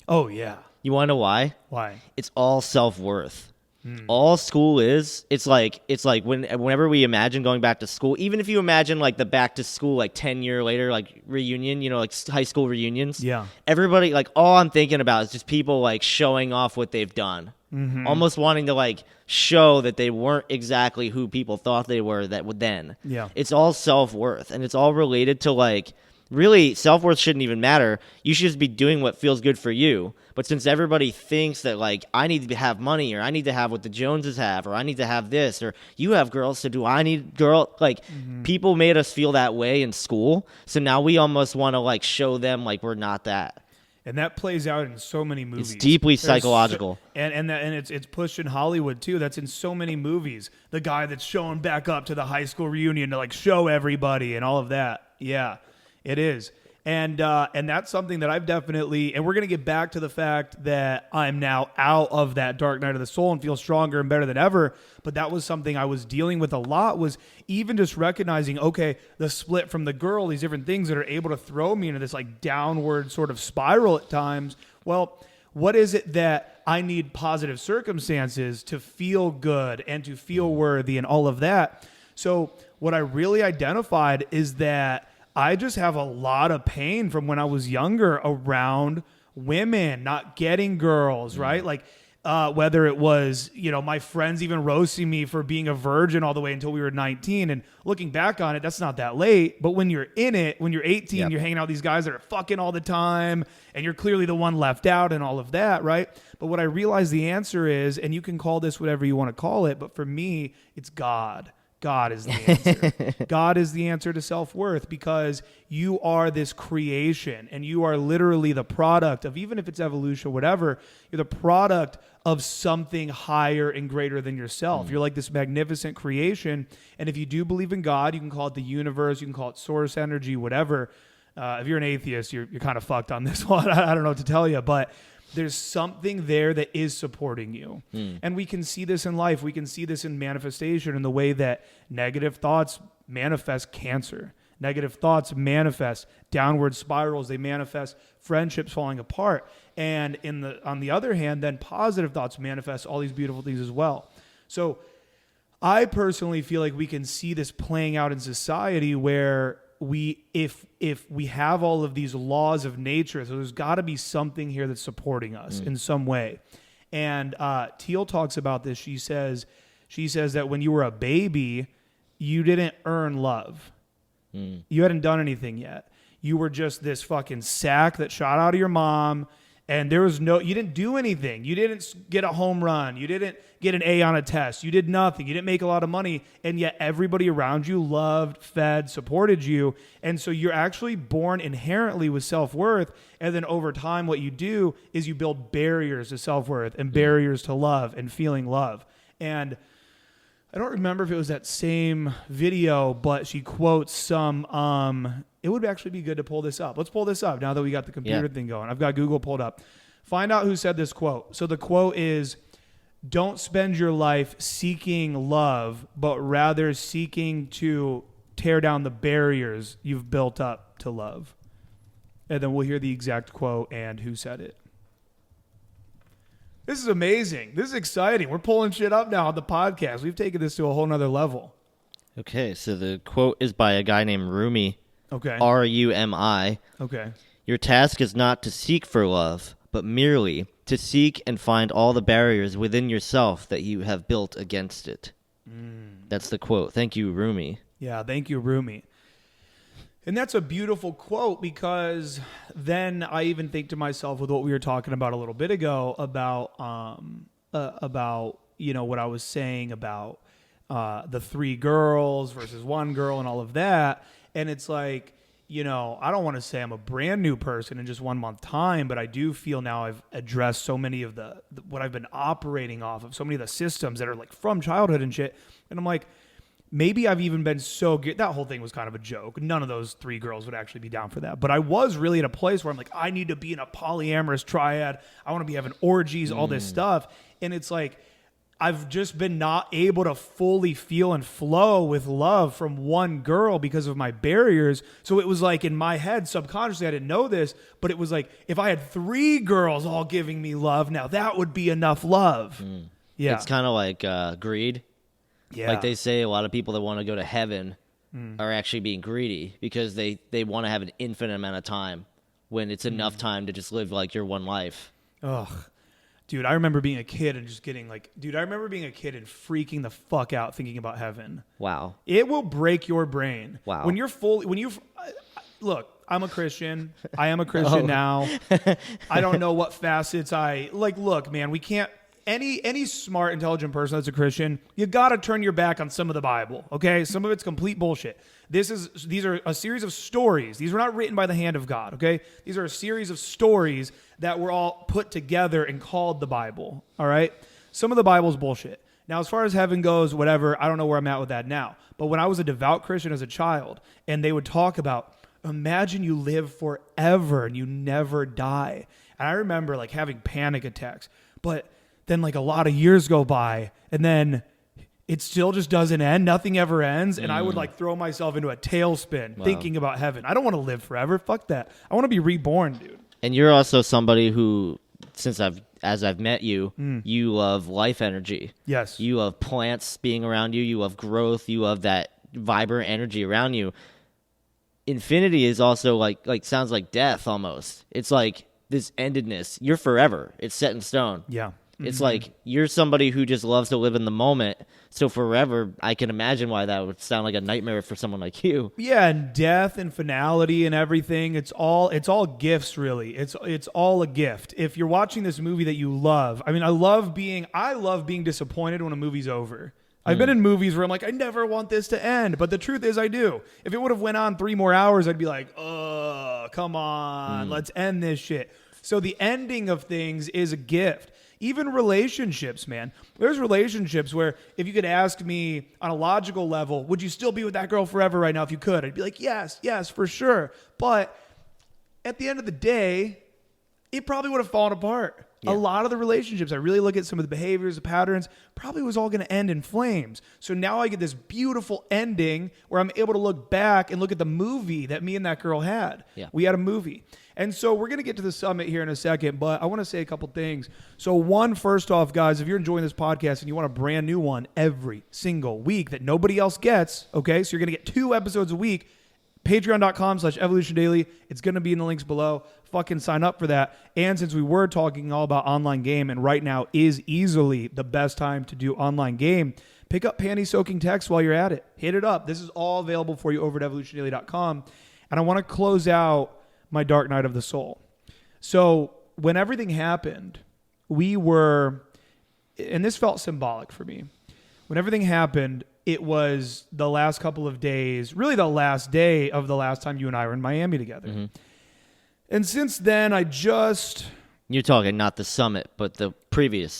Oh yeah. You want to know why? Why? It's all self-worth. All school is, it's like whenever we imagine going back to school, even if you imagine like the back to school like 10 year later like reunion, like high school reunions. Yeah. Everybody, like all I'm thinking about is just people like showing off what they've done. Almost wanting to like show that they weren't exactly who people thought they were that would then. Yeah. It's all self-worth, and it's all related to like, really, self-worth shouldn't even matter. You should just be doing what feels good for you. But since everybody thinks that, like, I need to have money, or I need to have what the Joneses have, or I need to have this, or you have girls, so do I need girl? Like, people made us feel that way in school. So now we almost want to, like, show them, like, we're not that. And that plays out in so many movies. It's deeply psychological. And it's pushed in Hollywood, too. That's in so many movies. The guy that's showing back up to the high school reunion to, like, show everybody and all of that. Yeah. It is. And that's something that I've definitely, and we're going to get back to the fact that I'm now out of that dark night of the soul and feel stronger and better than ever. But that was something I was dealing with a lot, was even just recognizing, okay, the split from the girl, these different things that are able to throw me into this like downward sort of spiral at times. Well, what is it that I need positive circumstances to feel good and to feel worthy and all of that? So what I really identified is that I just have a lot of pain from when I was younger around women, not getting girls, right? Like, whether it was, my friends even roasting me for being a virgin all the way until we were 19. And looking back on it, that's not that late. But when you're in it, when you're 18, you're hanging out with these guys that are fucking all the time, and you're clearly the one left out and all of that, right? But what I realized the answer is, and you can call this whatever you want to call it, but for me, it's God. God is the answer. God is the answer to self-worth, because you are this creation and you are literally the product of, even if it's evolution, whatever, you're the product of something higher and greater than yourself. You're like this magnificent creation. And if you do believe in God, you can call it the universe, you can call it source energy, whatever. If you're an atheist, you're kind of fucked on this one. I don't know what to tell you, but there's something there that is supporting you. And we can see this in life. We can see this in manifestation in the way that negative thoughts manifest cancer. Negative thoughts manifest downward spirals. They manifest friendships falling apart. And on the other hand, then positive thoughts manifest all these beautiful things as well. So I personally feel like we can see this playing out in society where if we have all of these laws of nature, so there's got to be something here that's supporting us in some way. And Teal talks about this. She says that when you were a baby, you didn't earn love. You hadn't done anything yet. You were just this fucking sack that shot out of your mom, and you didn't do anything. You didn't get a home run. You didn't get an A on a test. You did nothing. You didn't make a lot of money, and yet everybody around you loved, fed, supported you. And so you're actually born inherently with self-worth, and then over time what you do is you build barriers to self-worth and barriers to love and feeling love. And I don't remember if it was that same video, but she quotes some, it would actually be good to pull this up. Let's pull this up now that we got the computer thing going. I've got Google pulled up. Find out who said this quote. So the quote is, "Don't spend your life seeking love, but rather seeking to tear down the barriers you've built up to love." And then we'll hear the exact quote and who said it. This is amazing. This is exciting. We're pulling shit up now on the podcast. We've taken this to a whole nother level. Okay, so the quote is by a guy named Rumi. Okay. Rumi. Okay. "Your task is not to seek for love, but merely to seek and find all the barriers within yourself that you have built against it." That's the quote. Thank you, Rumi. Yeah, thank you, Rumi. And that's a beautiful quote, because then I even think to myself with what we were talking about a little bit ago about what I was saying about the 3 girls versus 1 girl and all of that. And it's like, I don't want to say I'm a brand new person in just 1 month time, but I do feel now I've addressed so many of the what I've been operating off of, so many of the systems that are like from childhood and shit. And I'm like, maybe I've even been so good. That whole thing was kind of a joke. None of those 3 girls would actually be down for that. But I was really in a place where I'm like, I need to be in a polyamorous triad. I want to be having orgies, all this stuff. And it's like, I've just been not able to fully feel and flow with love from 1 girl because of my barriers. So it was like in my head, subconsciously, I didn't know this, but it was like, if I had 3 girls all giving me love, now that would be enough love. Yeah. It's kind of like greed. Yeah. Like they say, a lot of people that want to go to heaven are actually being greedy because they want to have an infinite amount of time when it's enough time to just live like your one life. Ugh. Dude, I remember being a kid and just getting like, I remember being a kid and freaking the fuck out thinking about heaven. Wow. It will break your brain. Wow. Look, I'm a Christian. I am a Christian now. I don't know what facets look, man, we can't, any smart, intelligent person that's a Christian, you got to turn your back on some of the Bible, okay? Some of it's complete bullshit. These are a series of stories. These were not written by the hand of God, okay? These are a series of stories that were all put together and called the Bible, all right? Some of the Bible's bullshit. Now, as far as heaven goes, whatever, I don't know where I'm at with that now. But when I was a devout Christian as a child, and they would talk about, imagine you live forever and you never die. And I remember like having panic attacks, but then like a lot of years go by and then it still just doesn't end. Nothing ever ends. And I would like throw myself into a tailspin thinking about heaven. I don't want to live forever. Fuck that. I want to be reborn, dude. And you're also somebody who, as I've met you, you love life energy. Yes. You love plants being around you. You love growth. You love that vibrant energy around you. Infinity is also like sounds like death almost. It's like this endedness. You're forever. It's set in stone. Yeah. It's like you're somebody who just loves to live in the moment. So forever, I can imagine why that would sound like a nightmare for someone like you. Yeah, and death and finality and everything, it's all gifts really. It's all a gift. If you're watching this movie that you love, I mean, I love being disappointed when a movie's over. I've been in movies where I'm like, I never want this to end, but the truth is I do. If it would have went on 3 more hours, I'd be like, oh, come on, let's end this shit. So the ending of things is a gift. Even relationships, man. There's relationships where if you could ask me on a logical level, would you still be with that girl forever right now if you could? I'd be like, yes, for sure. But at the end of the day, it probably would have fallen apart. Yeah. A lot of the relationships, I really look at some of the behaviors, the patterns, probably was all going to end in flames. So now I get this beautiful ending where I'm able to look back and look at the movie that me and that girl had. Yeah. We had a movie. And so we're going to get to the summit here in a second, but I want to say a couple things. So one, first off, guys, if you're enjoying this podcast and you want a brand new one every single week that nobody else gets, okay, so you're going to get 2 episodes a week, patreon.com/evolution daily. It's going to be in the links below. Fucking sign up for that. And since we were talking all about online game, and right now is easily the best time to do online game, pick up Panty Soaking Text while you're at it. Hit it up. This is all available for you over at evolutiondaily.com. And I want to close out my dark night of the soul. So when everything happened, we were, and this felt symbolic for me. When everything happened, it was the last couple of days, really the last day of the last time you and I were in Miami together. Mm-hmm. And since then, You're talking not the summit, but the previous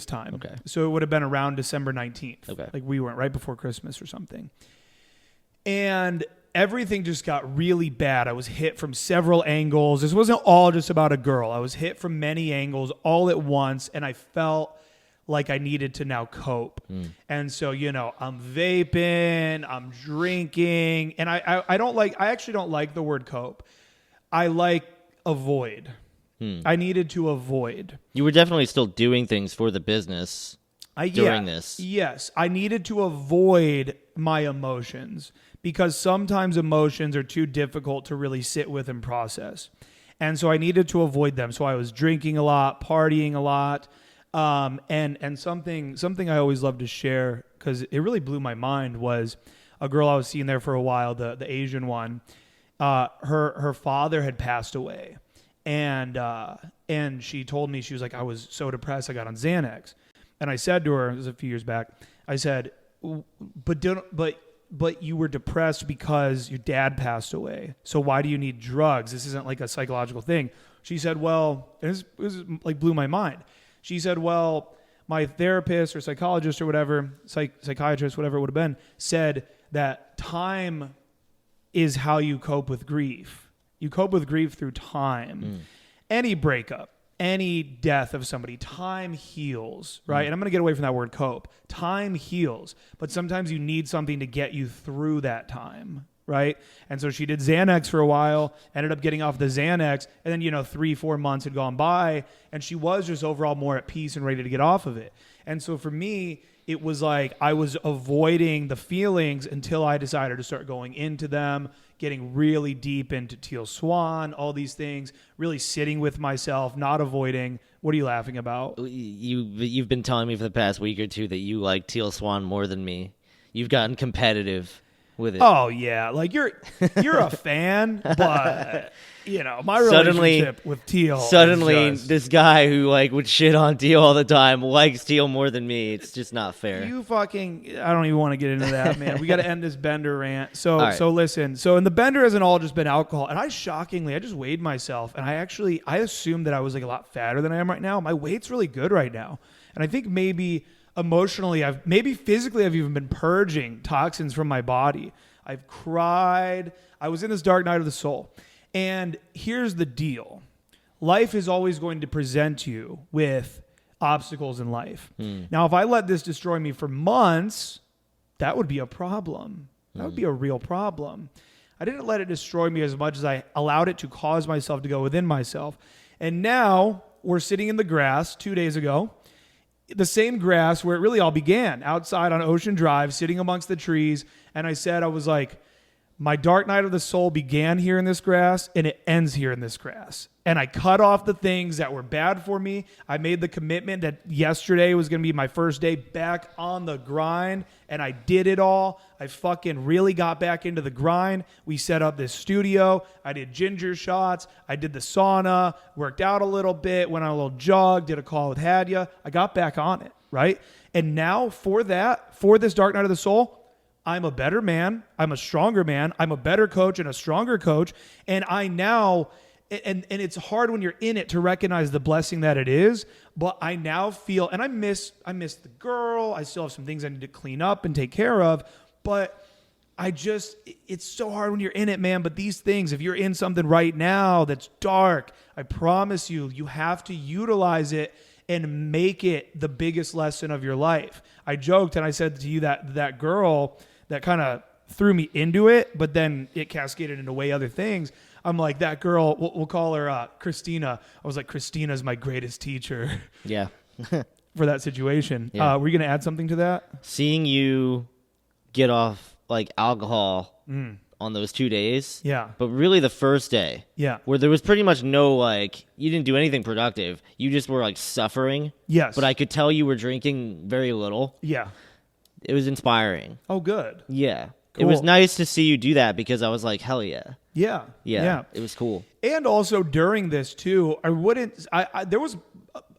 time. Okay. So it would have been around December 19th. Okay. Like we went right before Christmas or something. And everything just got really bad. I was hit from several angles. This wasn't all just about a girl. I was hit from many angles all at once, and I felt like I needed to now cope. And so, I'm vaping, I'm drinking, and I actually don't like the word cope. I like avoid. I needed to avoid. You were definitely still doing things for the business during this. Yes. I needed to avoid my emotions because sometimes emotions are too difficult to really sit with and process. And so I needed to avoid them. So I was drinking a lot, partying a lot. And something I always love to share because it really blew my mind was a girl I was seeing there for a while, the Asian one. Her father had passed away, and she told me, she was like, I was so depressed I got on Xanax. And I said to her, it was a few years back, I said, but you were depressed because your dad passed away. So why do you need drugs? This isn't like a psychological thing. She said, well, it was like blew my mind. She said, well, my therapist or psychologist or whatever, psychiatrist, whatever it would have been, said that time is how you cope with grief. You cope with grief through time. Any breakup, any death of somebody, time heals, right? And I'm going to get away from that word cope. Time heals, but sometimes you need something to get you through that time, right? And so she did Xanax for a while, ended up getting off the Xanax, and then, 3-4 months had gone by, and she was just overall more at peace and ready to get off of it. And so for me, it was like I was avoiding the feelings until I decided to start going into them, getting really deep into Teal Swan, all these things, really sitting with myself, not avoiding. What are you laughing about? You've been telling me for the past week or two that you like Teal Swan more than me. You've gotten competitive with it. Oh yeah, like you're a fan, but my relationship with Teal. Suddenly, this guy who would shit on Teal all the time likes Teal more than me. It's just not fair. I don't even want to get into that, man. We got to end this Bender rant. So listen. So and the Bender hasn't all just been alcohol. And I just weighed myself, and I assumed that I was a lot fatter than I am right now. My weight's really good right now, and I think maybe emotionally, physically, I've even been purging toxins from my body. I've cried. I was in this dark night of the soul. And here's the deal. Life is always going to present you with obstacles in life. Now, if I let this destroy me for months, that would be a problem. That would be a real problem. I didn't let it destroy me as much as I allowed it to cause myself to go within myself. And now we're sitting in the grass 2 days ago, the same grass where it really all began, outside on Ocean Drive, sitting amongst the trees. And I was like, my dark night of the soul began here in this grass and it ends here in this grass. And I cut off the things that were bad for me. I made the commitment that yesterday was going to be my first day back on the grind, and I did it all. I fucking really got back into the grind. We set up this studio. I did ginger shots. I did the sauna, worked out a little bit, went on a little jog, did a call with Hadia. I got back on it, right? And now for this dark night of the soul, I'm a better man. I'm a stronger man. I'm a better coach and a stronger coach. And I now... And it's hard when you're in it to recognize the blessing that it is, but I now feel, and I miss the girl. I still have some things I need to clean up and take care of, but it's so hard when you're in it, man. But these things, if you're in something right now that's dark, I promise you have to utilize it and make it the biggest lesson of your life. I joked and I said to you that girl that kind of threw me into it, but then it cascaded into way other things. I'm like, that girl, we'll call her Christina. I was like, Christina's my greatest teacher. Yeah. For that situation. Yeah. Were you going to add something to that? Seeing you get off alcohol on those 2 days. Yeah. But really the first day. Yeah. Where there was pretty much no, you didn't do anything productive. You just were, suffering. Yes. But I could tell you were drinking very little. Yeah. It was inspiring. Oh, good. Yeah. Cool. It was nice to see you do that because I was like, hell yeah. Yeah. Yeah. It was cool. And also during this too, there was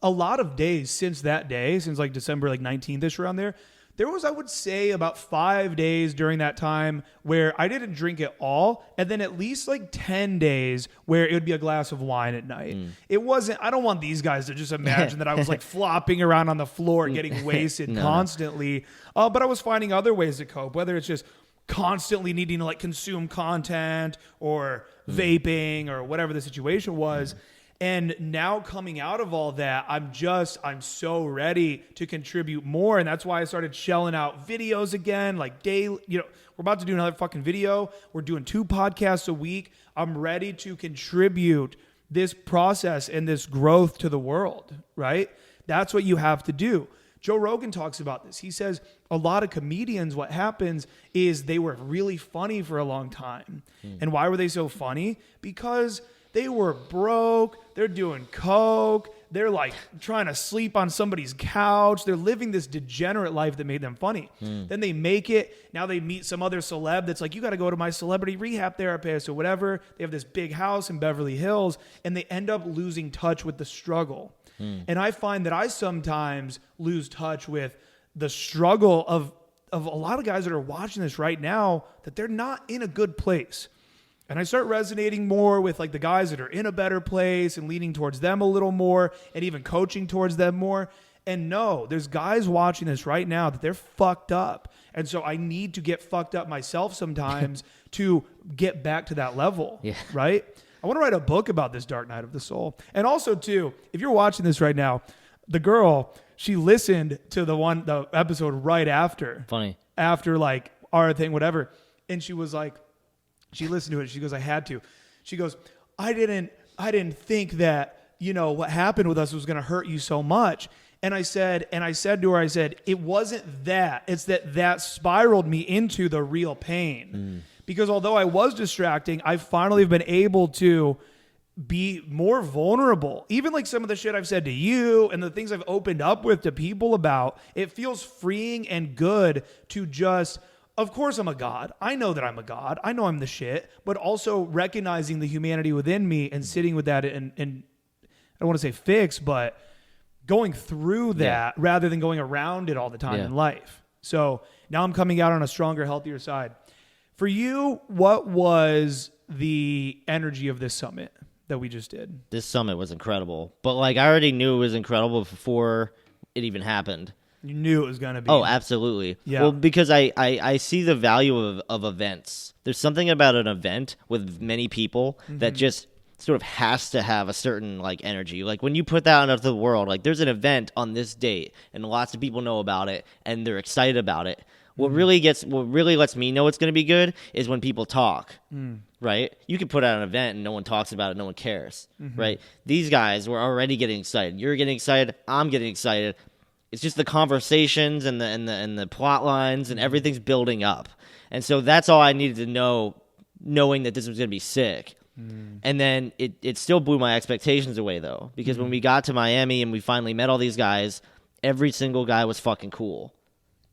a lot of days since that day, since December 19th-ish around there. There was, I would say, about 5 days during that time where I didn't drink at all. And then at least 10 days where it would be a glass of wine at night. It wasn't, I don't want these guys to just imagine that I was flopping around on the floor getting wasted constantly. But I was finding other ways to cope, whether it's just constantly needing to consume content or vaping or whatever the situation was. And now coming out of all that, I'm so ready to contribute more. And that's why I started shelling out videos again, daily. We're about to do another fucking video. We're doing 2 podcasts a week. I'm ready to contribute this process and this growth to the world, right? That's what you have to do. Joe Rogan talks about this. He says a lot of comedians, what happens is they were really funny for a long time. And why were they so funny? Because they were broke. They're doing coke. They're trying to sleep on somebody's couch. They're living this degenerate life that made them funny. Then they make it. Now they meet some other celeb that's you got to go to my celebrity rehab therapist or whatever. They have this big house in Beverly Hills, and they end up losing touch with the struggle. And I find that I sometimes lose touch with the struggle of a lot of guys that are watching this right now, that they're not in a good place. And I start resonating more with like the guys that are in a better place and leaning towards them a little more and even coaching towards them more. And no, there's guys watching this right now that they're fucked up. And so I need to get fucked up myself sometimes to get back to that level, right? I want to write a book about this dark night of the soul. And also too, if you're watching this right now, the girl, she listened to the episode right after. Funny. After like our thing, whatever. And she was like, she listened to it. She goes, I had to. She goes, I didn't think that, you know, what happened with us was going to hurt you so much. And I said to her, it wasn't that. It's that spiraled me into the real pain. Because although I was distracting, I finally have been able to be more vulnerable. Even like some of the shit I've said to you and the things I've opened up with to people about, it feels freeing and good to just, of course I'm a god. I know that I'm a god. I know I'm the shit, but also recognizing the humanity within me and sitting with that and I don't want to say fix, but going through that rather than going around it all the time in life. So now I'm coming out on a stronger, healthier side. For you, what was the energy of this summit that we just did? This summit was incredible. But like I already knew it was incredible before it even happened. You knew it was going to be. Oh, absolutely. Yeah. Well, because I see the value of events. There's something about an event with many people that just sort of has to have a certain like energy. Like when you put that out into the world, like there's an event on this date and lots of people know about it and they're excited about it. What really lets me know it's going to be good is when people talk, right? You can put out an event and no one talks about it, no one cares, right? These guys were already getting excited. You're getting excited. I'm getting excited. It's just the conversations and the plot lines and everything's building up. And so that's all I needed to know, knowing that this was going to be sick. And then it still blew my expectations away, though, because when we got to Miami and we finally met all these guys, every single guy was fucking cool.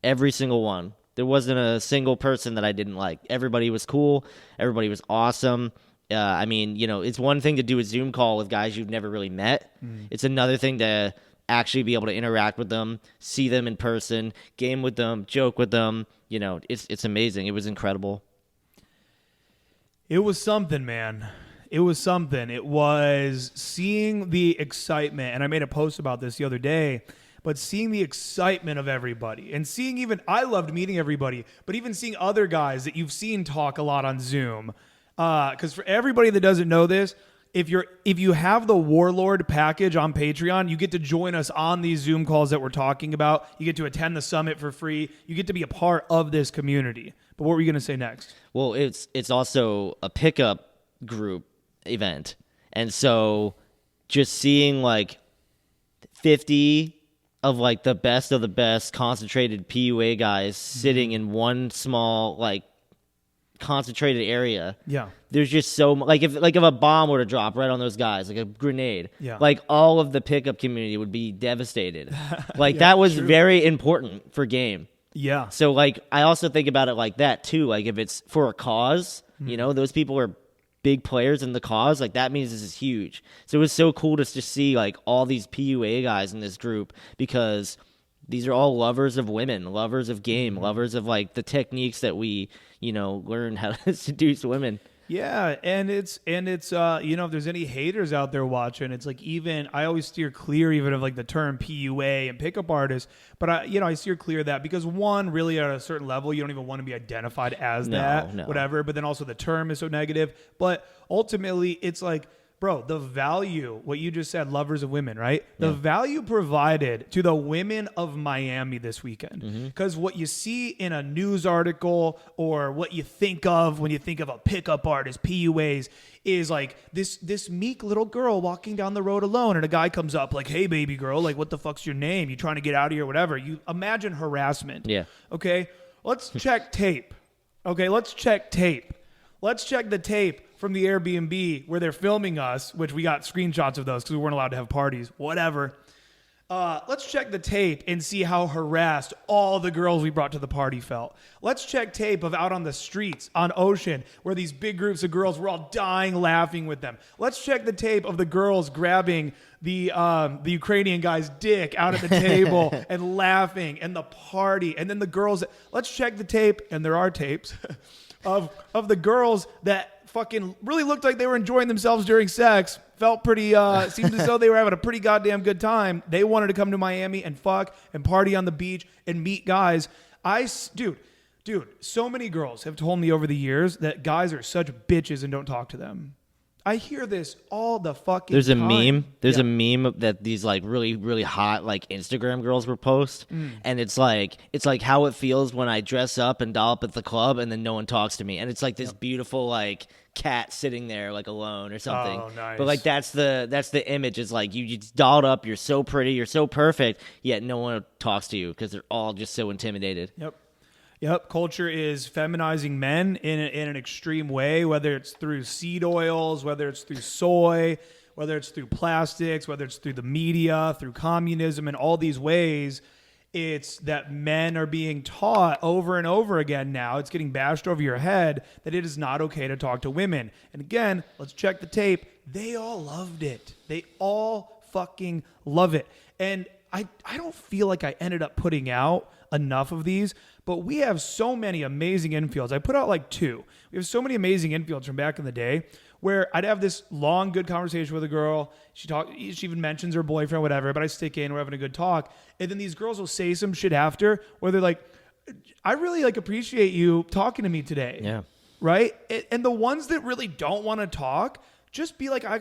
Every single one. There wasn't a single person that I didn't like. Everybody was cool. Everybody was awesome. I mean, you know, it's one thing to do a Zoom call with guys you've never really met. It's another thing to actually be able to interact with them, see them in person, game with them, joke with them. You know, it's amazing. It was incredible. It was something, man. It was something. It was seeing the excitement, and I made a post about this the other day, but seeing the excitement of everybody and seeing even, I loved meeting everybody, but even seeing other guys that you've seen talk a lot on Zoom. Because for everybody that doesn't know this, if you have the Warlord package on Patreon, you get to join us on these Zoom calls that we're talking about. You get to attend the summit for free. You get to be a part of this community. But what were you going to say next? Well, it's also a pickup group event. And so just seeing like 50 of like the best concentrated PUA guys sitting in one small like concentrated area. Yeah. There's just so like if a bomb were to drop right on those guys, like a grenade, like all of the pickup community would be devastated. Like that was very important for game. Yeah. So like I also think about it like that too. Like if it's for a cause, you know, those people are big players in the cause, like that means this is huge. So it was so cool to just see like all these PUA guys in this group, because these are all lovers of women, lovers of game, lovers of like the techniques that we, you know, learn how to seduce women. Yeah, and it's you know, if there's any haters out there watching, it's like, even I always steer clear even of like the term PUA and pickup artist, but I steer clear of that because one, really at a certain level, you don't even want to be identified as whatever, but then also the term is so negative. But ultimately it's like, bro, the value, what you just said, lovers of women, right? The value provided to the women of Miami this weekend. Because what you see in a news article or what you think of when you think of a pickup artist, PUAs, is like this meek little girl walking down the road alone, and a guy comes up like, hey, baby girl, like, what the fuck's your name? You trying to get out of here, whatever. You imagine harassment. Yeah. Okay? Let's check tape. Okay, let's check tape. Let's check the tape from the Airbnb where they're filming us, which we got screenshots of those because we weren't allowed to have parties, whatever. Let's check the tape and see how harassed all the girls we brought to the party felt. Let's check tape of out on the streets on Ocean where these big groups of girls were all dying laughing with them. Let's check the tape of the girls grabbing the Ukrainian guy's dick out at the table and laughing and the party. And then the girls, let's check the tape, and there are tapes, of the girls that fucking really looked like they were enjoying themselves during sex. Felt pretty, seemed as though they were having a pretty goddamn good time. They wanted to come to Miami and fuck and party on the beach and meet guys. Dude, so many girls have told me over the years that guys are such bitches and don't talk to them. I hear this all the fucking There's a time. meme. There's a meme that these like really, really hot like Instagram girls will post. And it's like how it feels when I dress up and doll up at the club and then no one talks to me. And it's like this beautiful like cat sitting there like alone or something. Oh, nice. But like that's the image. It's like you just dolled up, you're so pretty, you're so perfect, yet no one talks to you because they're all just so intimidated. Yep. Culture is feminizing men in an extreme way, whether it's through seed oils, whether it's through soy, whether it's through plastics, whether it's through the media, through communism, and all these ways. It's that men are being taught over and over again now. It's getting bashed over your head that it is not okay to talk to women. And again, let's check the tape. They all loved it. They all fucking love it. And I don't feel like I ended up putting out enough of these, but we have so many amazing infields. I put out like 2. We have so many amazing infields from back in the day where I'd have this long, good conversation with a girl. She even mentions her boyfriend, whatever, but I stick in, we're having a good talk. And then these girls will say some shit after where they're like, I really like appreciate you talking to me today. Yeah. Right? And the ones that really don't want to talk, just be like, I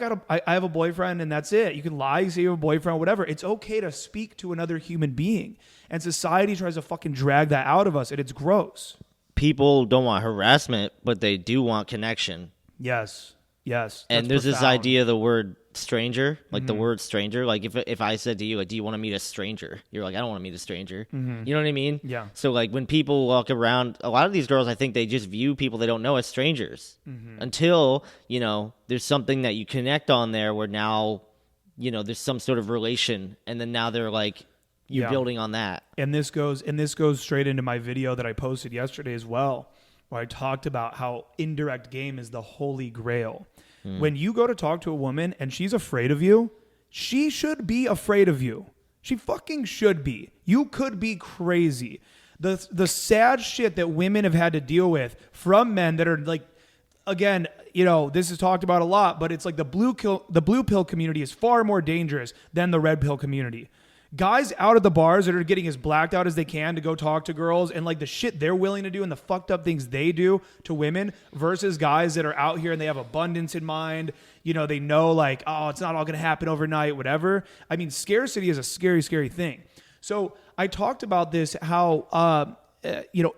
have a boyfriend and that's it. You can lie, say you have a boyfriend, whatever. It's okay to speak to another human being. And society tries to fucking drag that out of us, and it's gross. People don't want harassment, but they do want connection. Yes. And there's this idea of the word stranger, like the word stranger. Like if I said to you, like, do you want to meet a stranger? You're like, I don't want to meet a stranger. You know what I mean? Yeah. So like when people walk around, a lot of these girls, I think they just view people they don't know as strangers until, there's something that you connect on there where now, there's some sort of relation. And then now they're like, you're building on that. And this goes straight into my video that I posted yesterday as well, where I talked about how indirect game is the holy grail. When you go to talk to a woman and she's afraid of you, she should be afraid of you. She fucking should be. You could be crazy. The sad shit that women have had to deal with from men that are like, again, this is talked about a lot, but it's like the blue pill community is far more dangerous than the red pill community. Guys out at the bars that are getting as blacked out as they can to go talk to girls and like the shit they're willing to do and the fucked up things they do to women versus guys that are out here and they have abundance in mind. They know like, oh, it's not all going to happen overnight, whatever. I mean, scarcity is a scary, scary thing. So I talked about this, how,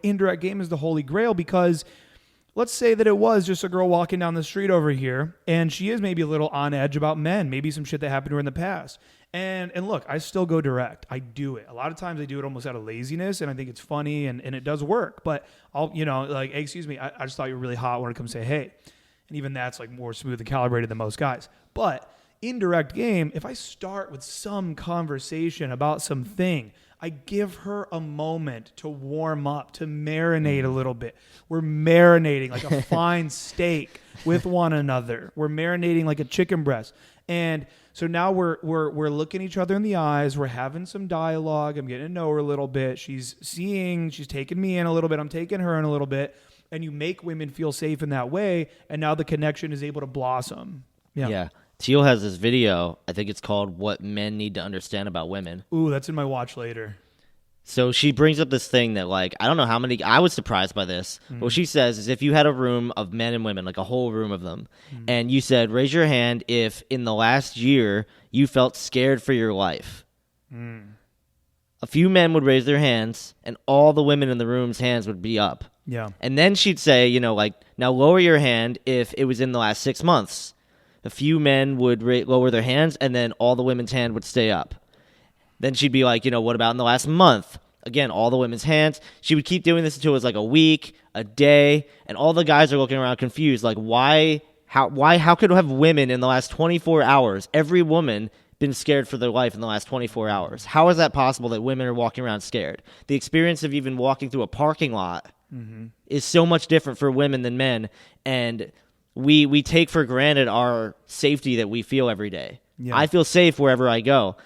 indirect game is the holy grail because let's say that it was just a girl walking down the street over here and she is maybe a little on edge about men, maybe some shit that happened to her in the past. And look, I still go direct. I do it. A lot of times I do it almost out of laziness and I think it's funny and it does work. But I'll, like, hey, excuse me, I just thought you were really hot. I want to come say, hey. And even that's like more smooth and calibrated than most guys. But indirect game, if I start with some conversation about something, I give her a moment to warm up, to marinate a little bit. We're marinating like a fine steak with one another. We're marinating like a chicken breast. And so now we're looking each other in the eyes. We're having some dialogue. I'm getting to know her a little bit. She's taking me in a little bit. I'm taking her in a little bit. And you make women feel safe in that way. And now the connection is able to blossom. Yeah. Teal has this video. I think it's called What Men Need to Understand About Women. Ooh, that's in my watch later. So she brings up this thing that, like, I don't know how many, I was surprised by this. But what she says is if you had a room of men and women, like a whole room of them, and you said, raise your hand if in the last year you felt scared for your life. A few men would raise their hands, and all the women in the room's hands would be up. Yeah. And then she'd say, now lower your hand if it was in the last 6 months. A few men would lower their hands, and then all the women's hand would stay up. Then she'd be like, what about in the last month? Again, all the women's hands. She would keep doing this until it was like a week, a day, and all the guys are looking around confused. Like, how could have women in the last 24 hours, every woman been scared for their life in the last 24 hours. How is that possible that women are walking around scared? The experience of even walking through a parking lot is so much different for women than men, and we take for granted our safety that we feel every day. Yeah. I feel safe wherever I go.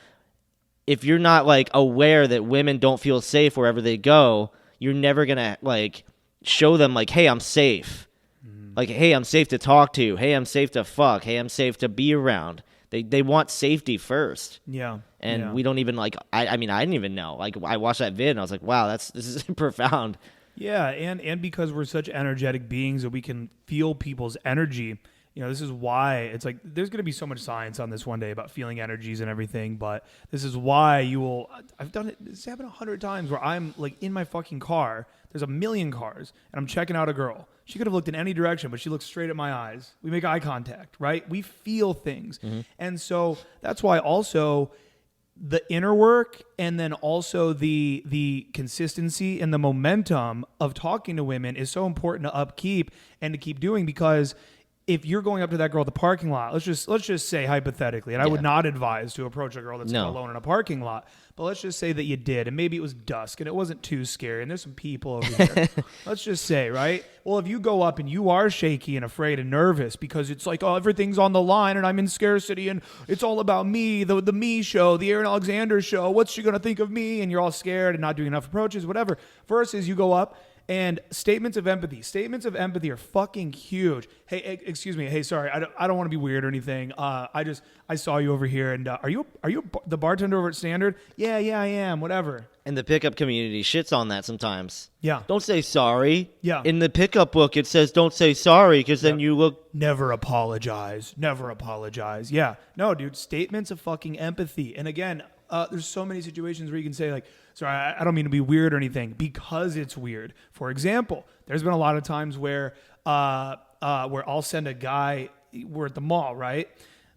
If you're not like aware that women don't feel safe wherever they go, you're never gonna like show them like, hey, I'm safe. Like, hey, I'm safe to talk to. Hey, I'm safe to fuck. Hey, I'm safe to be around. They want safety first. Yeah. And we don't even like. I mean, I didn't even know. Like, I watched that vid and I was like, wow, this is profound. Yeah, and because we're such energetic beings that we can feel people's energy. You know, this is why it's like there's going to be so much science on this one day about feeling energies and everything, but this is why you will. I've done it. It's happened 100 times where I'm like in my fucking car. There's a million cars, and I'm checking out a girl. She could have looked in any direction, but she looks straight at my eyes. We make eye contact, right? We feel things, and so that's why also the inner work and then also the consistency and the momentum of talking to women is so important to upkeep and to keep doing, because if you're going up to that girl at the parking lot, let's just say hypothetically, and I would not advise to approach a girl that's alone in a parking lot, but let's just say that you did, and maybe it was dusk and it wasn't too scary, and there's some people over here. Let's just say, right? Well, if you go up and you are shaky and afraid and nervous because it's like, oh, everything's on the line and I'm in scarcity and it's all about me, the me show, the Aaron Alexander show, what's she gonna think of me? And you're all scared and not doing enough approaches, whatever. Versus you go up. And statements of empathy are fucking huge. Hey, excuse me. Hey, sorry. I don't want to be weird or anything. I saw you over here, and are you the bartender over at Standard? Yeah, I am. Whatever. And the pickup community shits on that sometimes. Yeah. Don't say sorry. Yeah. In the pickup book, it says don't say sorry because then you look. Never apologize. Yeah. No, dude. Statements of fucking empathy. And again, there's so many situations where you can say like, sorry, I don't mean to be weird or anything, because it's weird. For example, there's been a lot of times where I'll send a guy, we're at the mall, right?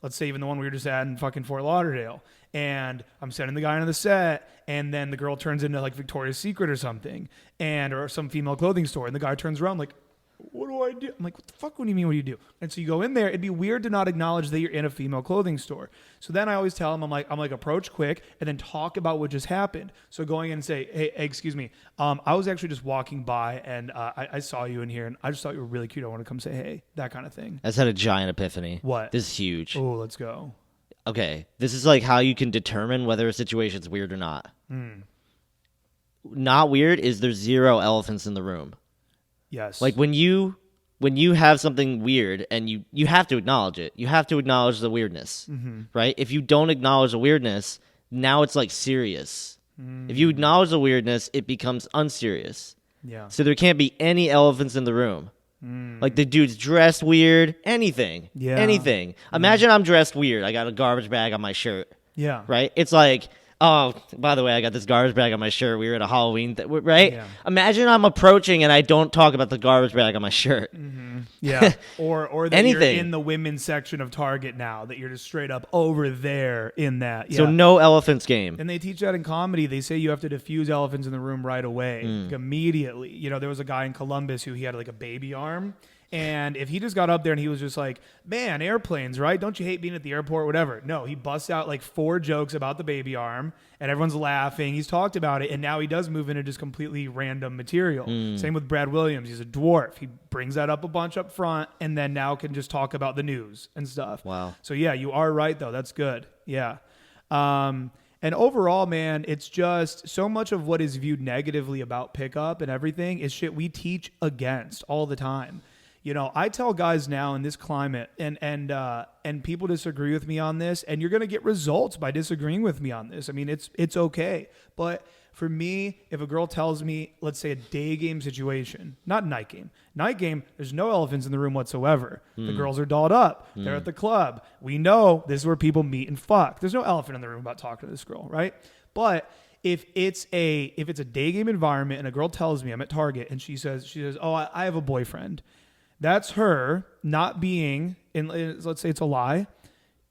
Let's say even the one we were just at in fucking Fort Lauderdale, and I'm sending the guy on the set, and then the girl turns into like Victoria's Secret or something, or some female clothing store, and the guy turns around like, what do I do? I'm like, what the fuck? What do you mean, what do you do? And so you go in there. It'd be weird to not acknowledge that you're in a female clothing store. So then I always tell them, I'm like, approach quick and then talk about what just happened. So going in and say, hey, excuse me. I was actually just walking by and I saw you in here and I just thought you were really cute. I want to come say hey, that kind of thing. I just had a giant epiphany. What? This is huge. Oh, let's go. Okay. This is like how you can determine whether a situation's weird or not. Not weird is there's 0 elephants in the room. Yes. Like when you have something weird and you have to acknowledge it. You have to acknowledge the weirdness, right? If you don't acknowledge the weirdness, now it's like serious. If you acknowledge the weirdness, it becomes unserious. Yeah. So there can't be any elephants in the room. Like the dude's dressed weird, anything. Yeah. Anything. Imagine I'm dressed weird. I got a garbage bag on my shirt. Yeah. Right? It's like, oh, by the way, I got this garbage bag on my shirt. We were at a Halloween, right? Yeah. Imagine I'm approaching and I don't talk about the garbage bag on my shirt. Yeah. Or that Anything. you're in the women's section of Target now, that you're just straight up over there in that. Yeah. So no elephants game. And they teach that in comedy. They say you have to diffuse elephants in the room right away, like immediately. You know, there was a guy in Columbus who he had like a baby arm. And if he just got up there and he was just like, man, airplanes, right? Don't you hate being at the airport? Whatever. No, he busts out like 4 jokes about the baby arm and everyone's laughing. He's talked about it. And now he does move into just completely random material. Same with Brad Williams. He's a dwarf. He brings that up a bunch up front and then now can just talk about the news and stuff. Wow. So yeah, you are right though. That's good. Yeah. And overall, man, it's just so much of what is viewed negatively about pickup and everything is shit we teach against all the time. You know, I tell guys now in this climate, and people disagree with me on this, and you're going to get results by disagreeing with me on this. I mean, it's okay. But for me, if a girl tells me, let's say a day game situation, not night game. Night game, there's no elephants in the room whatsoever. The girls are dolled up. They're at the club. We know this is where people meet and fuck. There's no elephant in the room about talking to this girl, right? But if it's a day game environment and a girl tells me I'm at Target and she says, oh, I have a boyfriend. That's her not being, let's say it's a lie.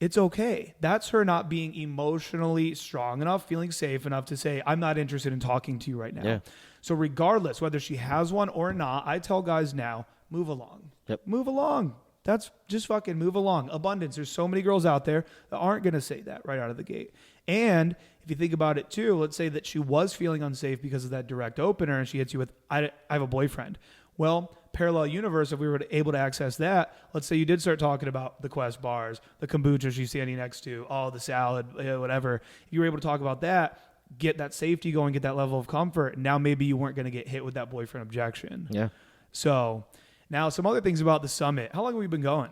It's okay. That's her not being emotionally strong enough, feeling safe enough to say, I'm not interested in talking to you right now. Yeah. So regardless, whether she has one or not, I tell guys now, move along. Yep. Move along. That's just fucking move along. Abundance. There's so many girls out there that aren't going to say that right out of the gate. And if you think about it too, let's say that she was feeling unsafe because of that direct opener and she hits you with, I have a boyfriend. Well, parallel universe, if we were able to access that, let's say you did start talking about the Quest bars, the kombucha she's standing next to, the salad, whatever. You were able to talk about that, get that safety going, get that level of comfort. And now maybe you weren't going to get hit with that boyfriend objection. Yeah. So now some other things about the summit. How long have we been going?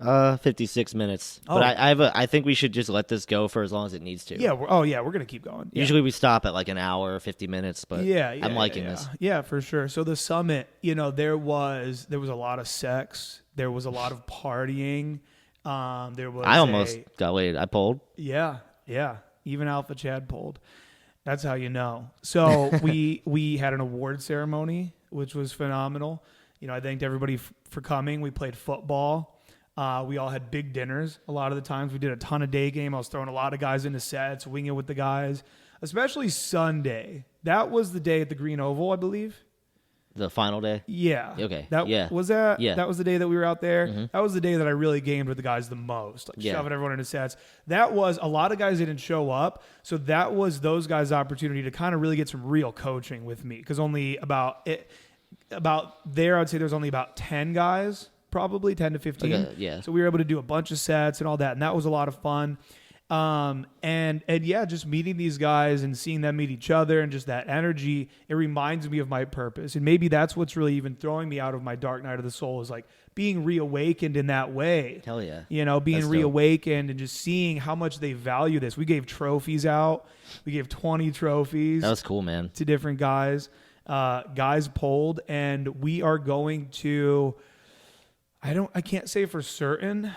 56 minutes. Oh. But I think we should just let this go for as long as it needs to. Yeah. We're going to keep going. Yeah. Usually we stop at like an hour or 50 minutes, but I'm liking this. Yeah, for sure. So the summit, there was a lot of sex. There was a lot of partying. I almost got laid. I pulled. Yeah. Even Alpha Chad pulled. That's how you know. So we had an award ceremony, which was phenomenal. I thanked everybody for coming. We played football. We all had big dinners. A lot of the times we did a ton of day game. I was throwing a lot of guys into sets, winging with the guys, especially Sunday. That was the day at the Green Oval, I believe. The final day? Yeah. Okay. Was that? Yeah. That was the day that we were out there. Mm-hmm. That was the day that I really gamed with the guys the most. Shoving everyone into sets. That was, a lot of guys didn't show up. So that was those guys' opportunity to kind of really get some real coaching with me. Because only about there, I'd say there's only about 10 guys. Probably 10 to 15. Okay, yeah. So we were able to do a bunch of sets and all that. And that was a lot of fun. And yeah, just meeting these guys and seeing them meet each other and just that energy, it reminds me of my purpose. And maybe that's what's really even throwing me out of my dark night of the soul, is like being reawakened in that way. Hell yeah. Being That's reawakened and just seeing how much they value this. We gave trophies out. We gave 20 trophies. That was cool, man. To different guys. Guys polled, and we are going to, I can't say for certain,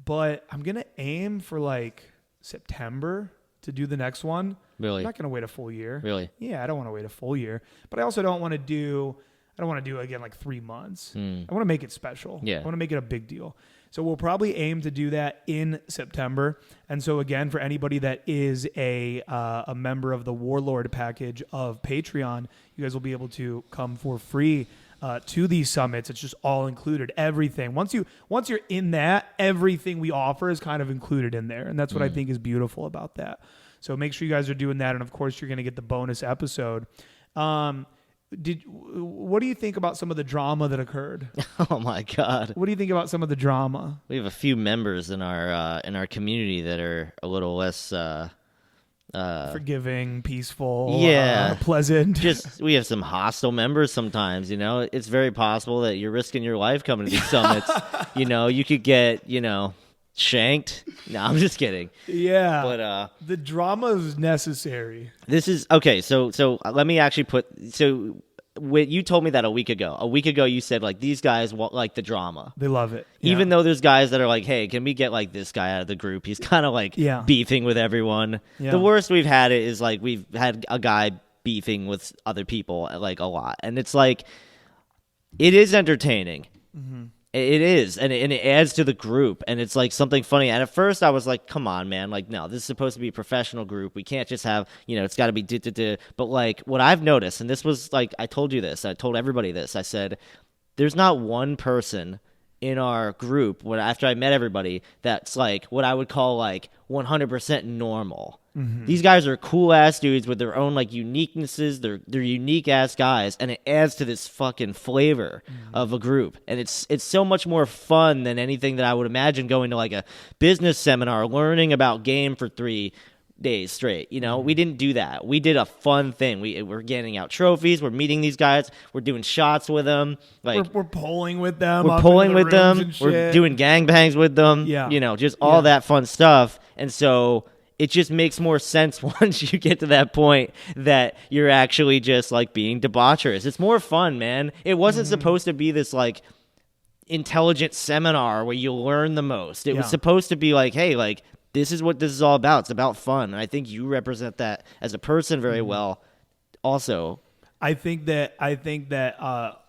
but I'm going to aim for like September to do the next one. Really? I'm not going to wait a full year. Really? Yeah, I don't want to wait a full year. But I also don't want to do again like 3 months. I want to make it special. Yeah. I want to make it a big deal. So we'll probably aim to do that in September. And so again, for anybody that is a member of the Warlord package of Patreon, you guys will be able to come for free to these summits. It's just all included, everything. Once you're in that, everything we offer is kind of included in there, and that's what I think is beautiful about that. So make sure you guys are doing that, and of course you're going to get the bonus episode. What do you think about some of the drama that occurred? Oh my God! What do you think about some of the drama? We have a few members in our community that are a little less forgiving, peaceful, pleasant. Just we have some hostile members sometimes. It's very possible that you're risking your life coming to these summits. You could get shanked. No, I'm just kidding. Yeah, but the drama is necessary. This is okay. So let me actually when you told me that a week ago, you said like these guys want like the drama. They love it. Yeah. Even though there's guys that are like, hey, can we get like this guy out of the group? He's kind of like beefing with everyone. Yeah. The worst we've had it is like we've had a guy beefing with other people like a lot. And it's like, it is entertaining. Mm-hmm. It is, and it adds to the group, and it's like something funny. And at first, I was like, "Come on, man! Like, no, this is supposed to be a professional group. We can't just have, it's got to be da-da-da." But like, what I've noticed, and this was like, I told you this, I told everybody this. I said, "There's not one person in our group after I met everybody that's like what I would call like 100% normal." Mm-hmm. These guys are cool ass dudes with their own like uniquenesses. They're unique ass guys, and it adds to this fucking flavor of a group. And it's so much more fun than anything that I would imagine going to like a business seminar, learning about game for 3 days straight. We didn't do that. We did a fun thing. We're getting out trophies. We're meeting these guys. We're doing shots with them. Like we're polling with them. We're polling with them. We're doing gangbangs with them. Yeah. Just all that fun stuff. And so it just makes more sense once you get to that point that you're actually just like being debaucherous. It's more fun, man. It wasn't supposed to be this like intelligent seminar where you learn the most. It was supposed to be like, hey, like this is what this is all about. It's about fun. And I think you represent that as a person very well. Also, I think that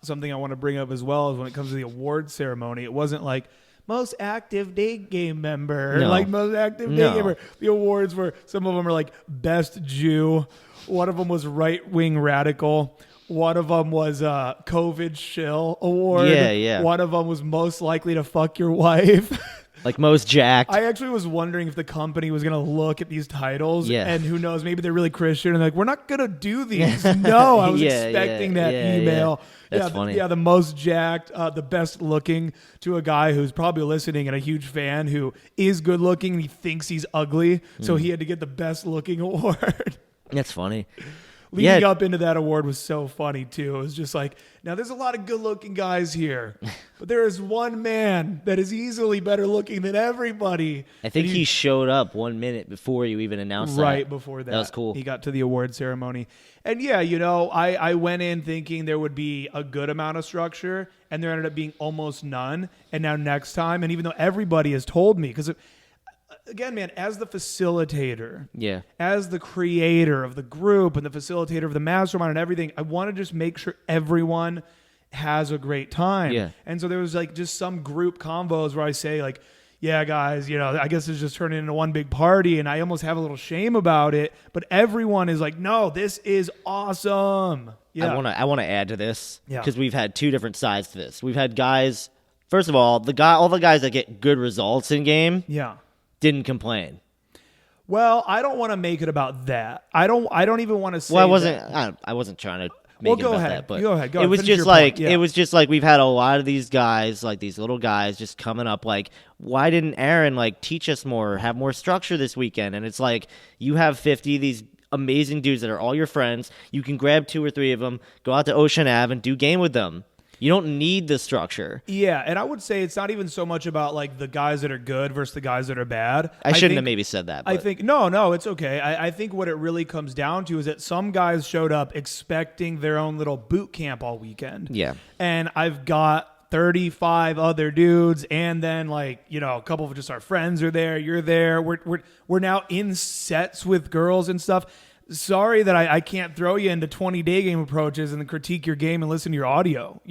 something I want to bring up as well is when it comes to the award ceremony, it wasn't like most active day game member, most active day gamer. The awards were, some of them are like best Jew. One of them was right-wing radical. One of them was COVID Shill Award. Yeah. One of them was most likely to fuck your wife. Like most jacked. I actually was wondering if the company was going to look at these titles and who knows, maybe they're really Christian and like, we're not going to do these. No, I was expecting that email. That's funny. Yeah, the most jacked, the best looking to a guy who's probably listening and a huge fan who is good looking and he thinks he's ugly. So he had to get the best looking award. That's funny. Leading up into that award was so funny too. It was just like, now there's a lot of good looking guys here, but there is one man that is easily better looking than everybody. I think he showed up 1 minute before you even announced that. Right before that. That was cool. He got to the award ceremony. And yeah, I went in thinking there would be a good amount of structure and there ended up being almost none. And now next time, and even though everybody has told me, because again, man, as the facilitator, as the creator of the group and the facilitator of the mastermind and everything, I want to just make sure everyone has a great time. Yeah. And so there was like just some group convos where I say like, yeah, guys, I guess it's just turning into one big party and I almost have a little shame about it. But everyone is like, no, this is awesome. Yeah. I want to add to this because we've had two different sides to this. We've had guys, first of all, all the guys that get good results in game. Yeah. Didn't complain. Well, I don't want to make it about that. I don't even want to say. Well, I wasn't trying to make it about that. But go ahead. It was just like it was just like we've had a lot of these guys, like these little guys, just coming up. Like, why didn't Aaron like teach us more, have more structure this weekend? And it's like you have 50 these amazing dudes that are all your friends. You can grab 2 or 3 of them, go out to Ocean Ave, and do game with them. You don't need the structure. Yeah, and I would say it's not even so much about like the guys that are good versus the guys that are bad. I shouldn't have maybe said that. But. I think no, it's okay. I think what it really comes down to is that some guys showed up expecting their own little boot camp all weekend. Yeah, and I've got 35 other dudes, and then like a couple of just our friends are there. You're there. We're now in sets with girls and stuff. Sorry that I can't throw you into 20-day game approaches and then critique your game and listen to your audio,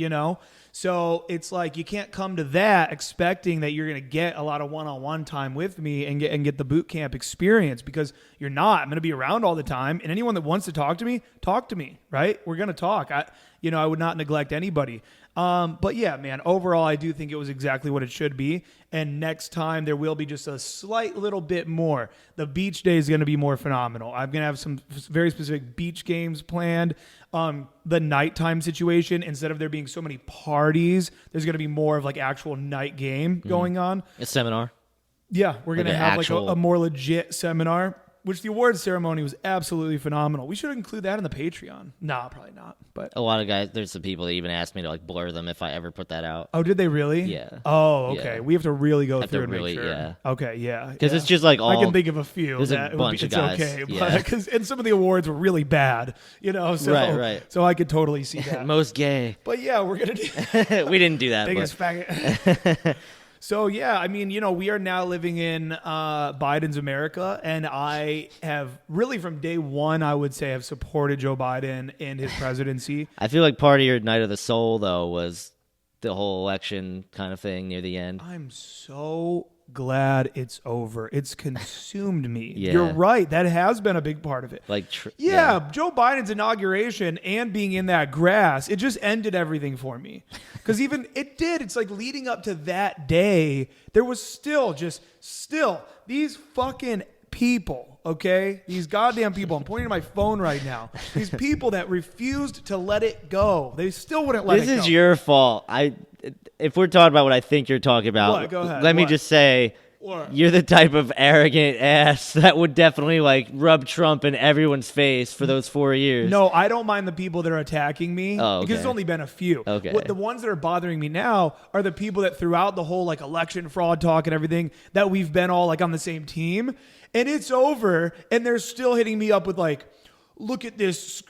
So it's like you can't come to that expecting that you're going to get a lot of one-on-one time with me and get the boot camp experience because you're not. I'm going to be around all the time, and anyone that wants to talk to me, right? We're going to talk. I would not neglect anybody. But yeah, man, overall, I do think it was exactly what it should be. And next time there will be just a slight little bit more. The beach day is going to be more phenomenal. I'm going to have some very specific beach games planned. The nighttime situation, instead of there being so many parties, there's going to be more of like actual night game going on. A seminar. Yeah, we're going to have like a more legit seminar. Which the awards ceremony was absolutely phenomenal. We should include that in the Patreon. Nah, probably not. But a lot of guys, there's some people that even asked me to like blur them if I ever put that out. Oh, did they really? Yeah. Oh, okay. Yeah. We have to really go through and make sure. Yeah. Okay, yeah. Because it's just like I can think of a few. There's a bunch of guys. It's okay. Yeah. And some of the awards were really bad, So, right. So I could totally see that. Most gay. But yeah, we're going to do We didn't do that. Biggest faggot. So, yeah, I mean, we are now living in Biden's America, and I have really from day one, I would say, have supported Joe Biden and his presidency. I feel like part of your night of the soul, though, was the whole election kind of thing near the end. I'm so glad it's over. It's consumed me. Yeah. You're right. That has been a big part of it. Like, Joe Biden's inauguration and being in that grass, it just ended everything for me. Because even it did. It's like leading up to that day, there was still these fucking people, okay? These goddamn people. I'm pointing to my phone right now. These people that refused to let it go. They still wouldn't let it go. This is your fault. If we're talking about what I think you're talking about, What? Go ahead. let me just say, you're the type of arrogant ass that would definitely like rub Trump in everyone's face for those 4 years. No, I don't mind the people that are attacking me because it's okay. only been a few. Okay. The ones that are bothering me now are the people that throughout the whole like election fraud talk and everything that we've been all like on the same team, and it's over, and they're still hitting me up with like, look at this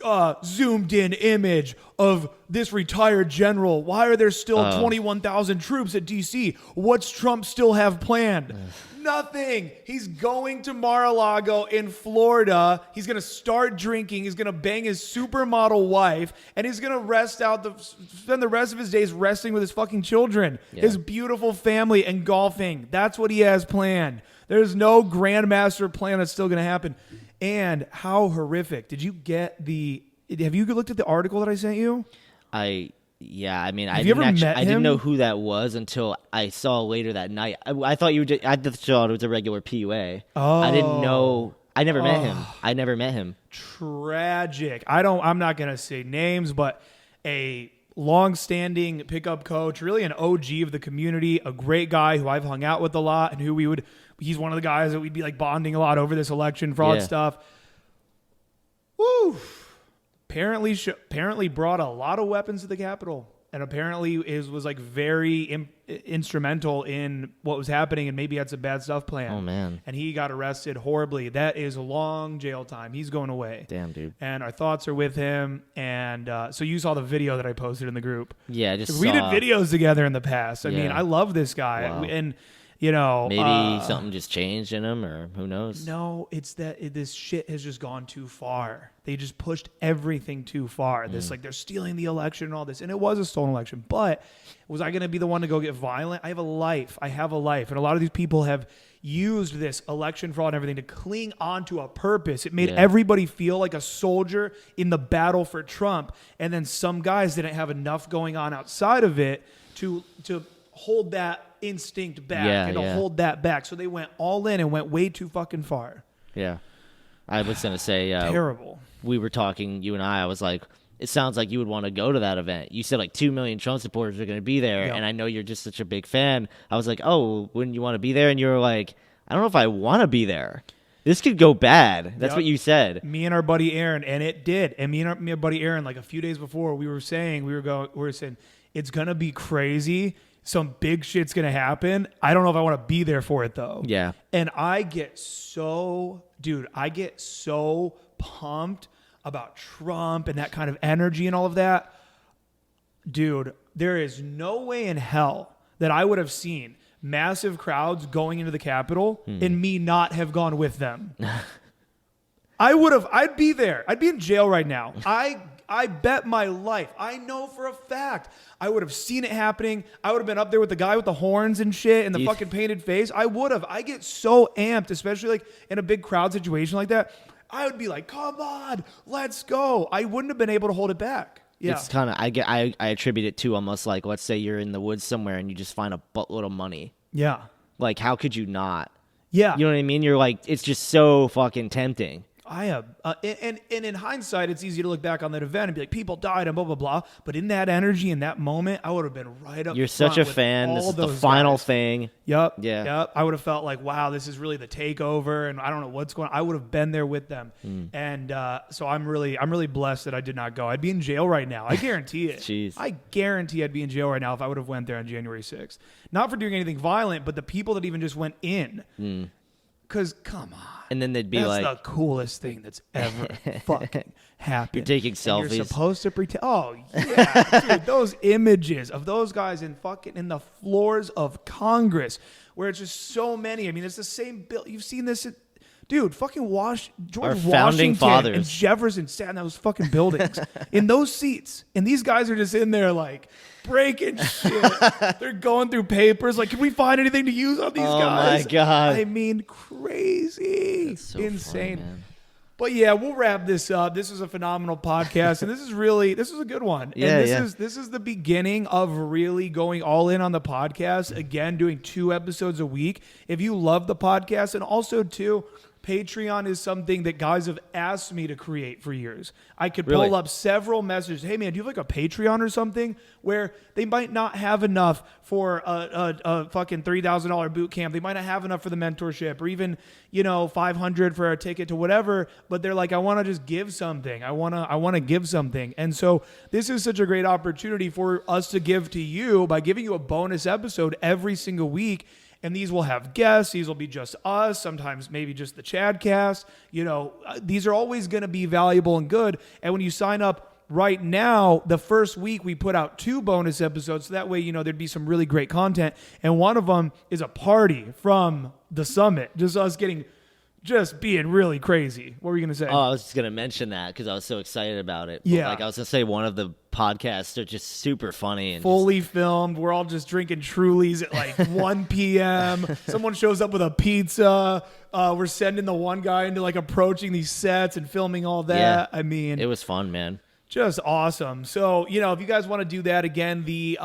zoomed in image of this retired general. Why are there still 21,000 troops at D.C.? What's Trump still have planned? Nothing. He's going to Mar-a-Lago in Florida. He's going to start drinking. He's going to bang his supermodel wife, and he's going to spend the rest of his days resting with his fucking children, his beautiful family, and golfing. That's what he has planned. There's no grandmaster plan that's still going to happen. And how horrific. Did you get have you looked at the article that I sent you? Yeah, I mean, Have you ever met I didn't him? know who that was until I saw later that night. I thought I just thought it was a regular PUA. I didn't know. I never met him. I never met him. Tragic. I'm not gonna say names, but a long-standing pickup coach, really an OG of the community, a great guy who I've hung out with a lot, and he's one of the guys that we'd be like bonding a lot over this election fraud stuff. Woo! Apparently brought a lot of weapons to the Capitol, and apparently was like very instrumental in what was happening, and maybe had some bad stuff planned. Oh man! And he got arrested horribly. That is a long jail time. He's going away. Damn, dude. And our thoughts are with him. And so you saw the video that I posted in the group. Yeah, We did videos together in the past. I Yeah. mean, I love this guy, Wow. and you know, maybe something just changed in him, or who knows? No, it's that this shit has just gone too far. They just pushed everything too far. This like they're stealing the election and all this, and it was a stolen election. But was I going to be the one to go get violent? I have a life. And a lot of these people have used this election fraud and everything to cling onto a purpose. It made everybody feel like a soldier in the battle for Trump, and then some guys didn't have enough going on outside of it to hold that instinct back and to hold that back. So they went all in and went way too fucking far. Yeah. I was going to say, Terrible. We were talking, you and I was like, it sounds like you would want to go to that event. You said like 2 million Trump supporters are going to be there. Yep. And I know you're just such a big fan. I was like, oh, wouldn't you want to be there? And you were like, I don't know if I want to be there. This could go bad. That's what you said. Me and our buddy Aaron, and it did. And me and our buddy Aaron, like a few days before, we were saying it's going to be crazy. Some big shit's going to happen. I don't know if I want to be there for it, though. Yeah. And I get so pumped about Trump and that kind of energy and all of that. Dude, there is no way in hell that I would have seen massive crowds going into the Capitol and me not have gone with them. I'd be there. I'd be in jail right now. I bet my life. I know for a fact I would have seen it happening. I would have been up there with the guy with the horns and shit and the fucking painted face. I would have. I get so amped, especially like in a big crowd situation like that. I would be like, come on, let's go. I wouldn't have been able to hold it back. Yeah. It's kind of, I attribute it to almost like, let's say you're in the woods somewhere and you just find a buttload of money. Yeah. Like, how could you not? Yeah. You know what I mean? You're like, it's just so fucking tempting. I have, and in hindsight, it's easy to look back on that event and be like, people died and blah, blah, blah. But in that energy, in that moment, I would have been right up You're front such a with fan. all This is the those final guys. thing. Yep. Yeah. Yep. I would have felt like, wow, this is really the takeover, and I don't know what's going on. I would have been there with them. And so I'm really blessed that I did not go. I'd be in jail right now. I guarantee it. Jeez. I guarantee I'd be in jail right now if I would have went there on January 6th. Not for doing anything violent, but the people that even just went in. Because, come on. And then they'd be That's like, the coolest thing that's ever fucking happened. You're taking And selfies. You're supposed to pretend. Oh, yeah. Dude, those images of those guys in the floors of Congress where it's just so many. I mean, it's the same bill. You've seen this. Dude, fucking George Our founding Washington fathers. and Jefferson sat in those fucking buildings in those seats. And these guys are just in there like breaking shit. They're going through papers. Like, can we find anything to use on these guys? Oh, my God. I mean, crazy. That's so insane. funny, man. But yeah, we'll wrap this up. This is a phenomenal podcast, and this is a good one. Yeah, and this is the beginning of really going all in on the podcast. Again, doing 2 episodes a week. If you love the podcast, and also too, Patreon is something that guys have asked me to create for years. I could Really? pull up several messages. Hey man, do you have like a Patreon or something where they might not have enough for a fucking $3,000 boot camp. They might not have enough for the mentorship, or even, $500 for a ticket to whatever. But they're like, I want to just give something. I want to give something. And so this is such a great opportunity for us to give to you by giving you a bonus episode every single week. And these will have guests. These will be just us. Sometimes maybe just the Chadcast. These are always going to be valuable and good. And when you sign up right now, the first week we put out 2 bonus episodes. So that way, there'd be some really great content. And one of them is a party from the summit. Just us getting just being really crazy. What were you going to say? Oh, I was just going to mention that because I was so excited about it. But Yeah. like I was going to say one of the podcasts are just super funny. And fully filmed. We're all just drinking Trulies at like 1 p.m. Someone shows up with a pizza. We're sending the one guy into like approaching these sets and filming all that. Yeah. I mean, it was fun, man. Just awesome. So, you know, if you guys want to do that again, the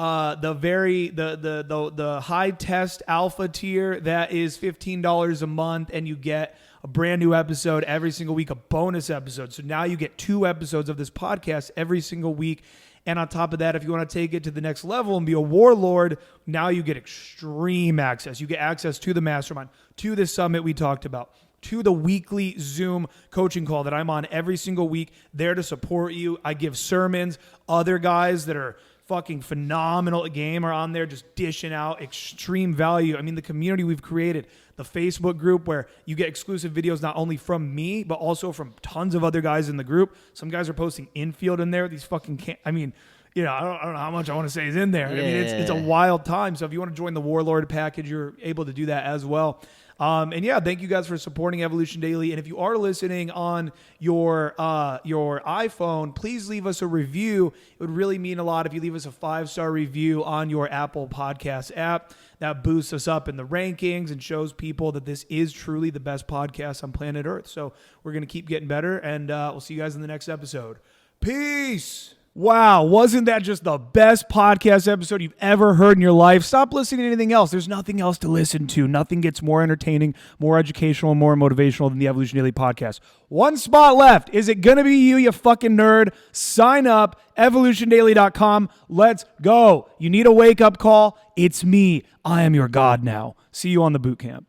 high test alpha tier, that is $15 a month, and you get a brand new episode every single week, a bonus episode. So now you get 2 episodes of this podcast every single week. And on top of that, if you want to take it to the next level and be a warlord, now you get extreme access. You get access to the mastermind, to the summit we talked about, to the weekly Zoom coaching call that I'm on every single week, there to support you. I give sermons. Other guys that are fucking phenomenal at game are on there just dishing out extreme value. I mean, the community we've created, the Facebook group where you get exclusive videos not only from me, but also from tons of other guys in the group. Some guys are posting infield in there. These fucking I don't know how much I want to say is in there. Yeah. I mean, it's a wild time. So if you want to join the Warlord package, you're able to do that as well. And yeah, thank you guys for supporting Evolution Daily. And if you are listening on your iPhone, please leave us a review. It would really mean a lot if you leave us a 5-star review on your Apple Podcast app. That boosts us up in the rankings and shows people that this is truly the best podcast on planet Earth. So we're going to keep getting better, and we'll see you guys in the next episode. Peace. Wow, wasn't that just the best podcast episode you've ever heard in your life? Stop listening to anything else. There's nothing else to listen to. Nothing gets more entertaining, more educational, and more motivational than the Evolution Daily podcast. 1 spot left. Is it going to be you fucking nerd? Sign up, evolutiondaily.com. Let's go. You need a wake-up call? It's me. I am your God now. See you on the boot camp.